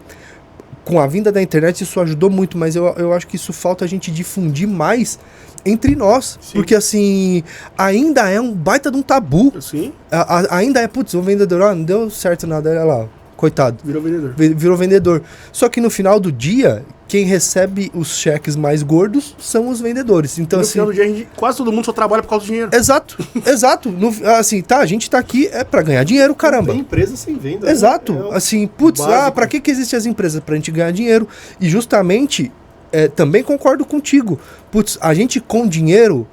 com a vinda da internet, isso ajudou muito, mas eu acho que isso falta a gente difundir mais entre nós. Sim. Porque assim, ainda é um baita de um tabu. Sim. Ainda é, putz, o vendedor, não deu certo nada, olha lá, coitado. Virou vendedor. Virou vendedor. Só que no final do dia, quem recebe os cheques mais gordos são os vendedores. Então, no assim, final do dia, quase todo mundo só trabalha por causa do dinheiro. Exato. Assim, tá, a gente tá aqui pra ganhar dinheiro, caramba. Não tem empresa sem venda. Exato. Né? Assim, putz, básico. pra que existem as empresas? Pra gente ganhar dinheiro. E justamente, também concordo contigo. Putz, a gente com dinheiro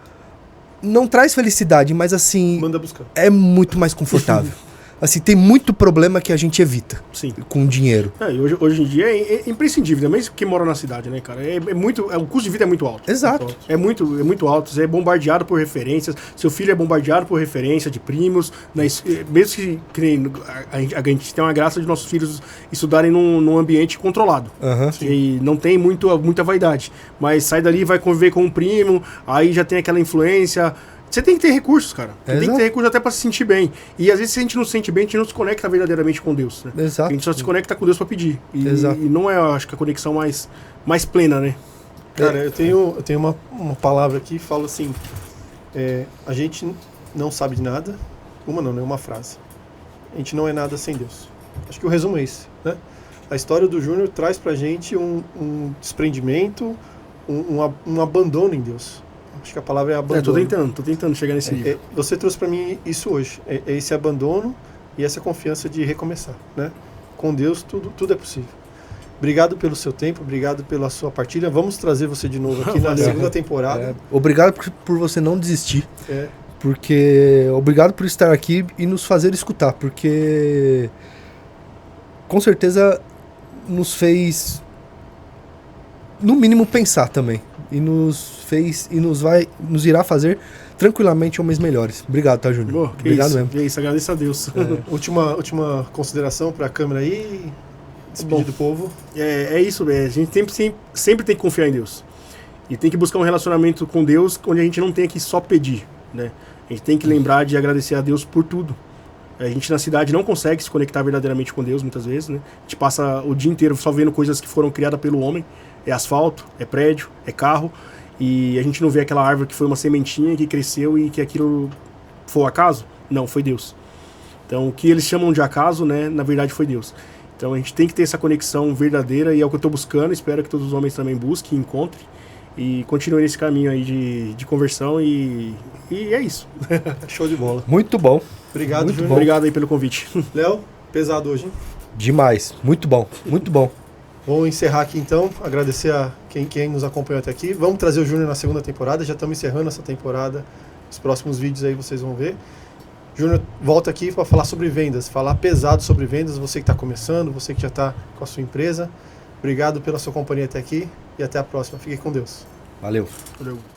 não traz felicidade, mas assim... Manda buscar. É muito mais confortável. Assim, tem muito problema que a gente evita. Sim. Com dinheiro. E hoje em dia é imprescindível, mesmo que mora na cidade, né, cara? O custo de vida é muito alto. Exato. É muito alto. Você é bombardeado por referências. Seu filho é bombardeado por referência de primos. Mesmo que a gente tem uma graça de nossos filhos estudarem num ambiente controlado. Uhum. E não tem muita vaidade. Mas sai dali, vai conviver com um primo, aí já tem aquela influência. Você tem que ter recursos, cara. Você tem que ter recursos até pra se sentir bem. E às vezes se a gente não se sente bem, a gente não se conecta verdadeiramente com Deus, né? Exato. A gente só se conecta com Deus pra pedir. Exato. E não é, acho que, a conexão mais plena, né? Cara, eu tenho uma palavra aqui que fala assim, a gente não sabe de nada, uma frase. A gente não é nada sem Deus. Acho que o resumo é esse, né? A história do Júnior traz pra gente um desprendimento, um abandono em Deus. Acho que a palavra é abandono. Tô tentando chegar nesse nível. Você trouxe para mim isso hoje. É esse abandono e essa confiança de recomeçar, né? Com Deus tudo é possível. Obrigado pelo seu tempo, obrigado pela sua partilha. Vamos trazer você de novo aqui na segunda temporada. Obrigado por você não desistir. porque obrigado por estar aqui e nos fazer escutar, porque com certeza nos fez, no mínimo, pensar também. E nos irá fazer tranquilamente homens melhores. Obrigado, tá, Júnior? Obrigado isso, mesmo. É isso, agradeço a Deus. Última consideração para a câmera aí, despedir do povo. É isso, a gente sempre tem que confiar em Deus. E tem que buscar um relacionamento com Deus onde a gente não tem que só pedir, né? A gente tem que lembrar de agradecer a Deus por tudo. A gente na cidade não consegue se conectar verdadeiramente com Deus muitas vezes, né? A gente passa o dia inteiro só vendo coisas que foram criadas pelo homem. É asfalto, é prédio, é carro. E a gente não vê aquela árvore que foi uma sementinha que cresceu e que aquilo foi um acaso? Não, foi Deus. Então o que eles chamam de acaso, né, na verdade foi Deus. Então a gente tem que ter essa conexão verdadeira e é o que eu estou buscando. Espero que todos os homens também busquem, encontrem. E continue nesse caminho aí de conversão e é isso. Show de bola. Muito bom. Obrigado, Júnior. Obrigado aí pelo convite. Léo, pesado hoje, hein? Demais. Muito bom. Muito bom. Vou encerrar aqui então, agradecer a quem nos acompanhou até aqui. Vamos trazer o Júnior na segunda temporada, já estamos encerrando essa temporada. Os próximos vídeos aí vocês vão ver. Júnior volta aqui para falar sobre vendas, falar pesado sobre vendas, você que está começando, você que já está com a sua empresa. Obrigado pela sua companhia até aqui e até a próxima. Fique com Deus. Valeu. Valeu.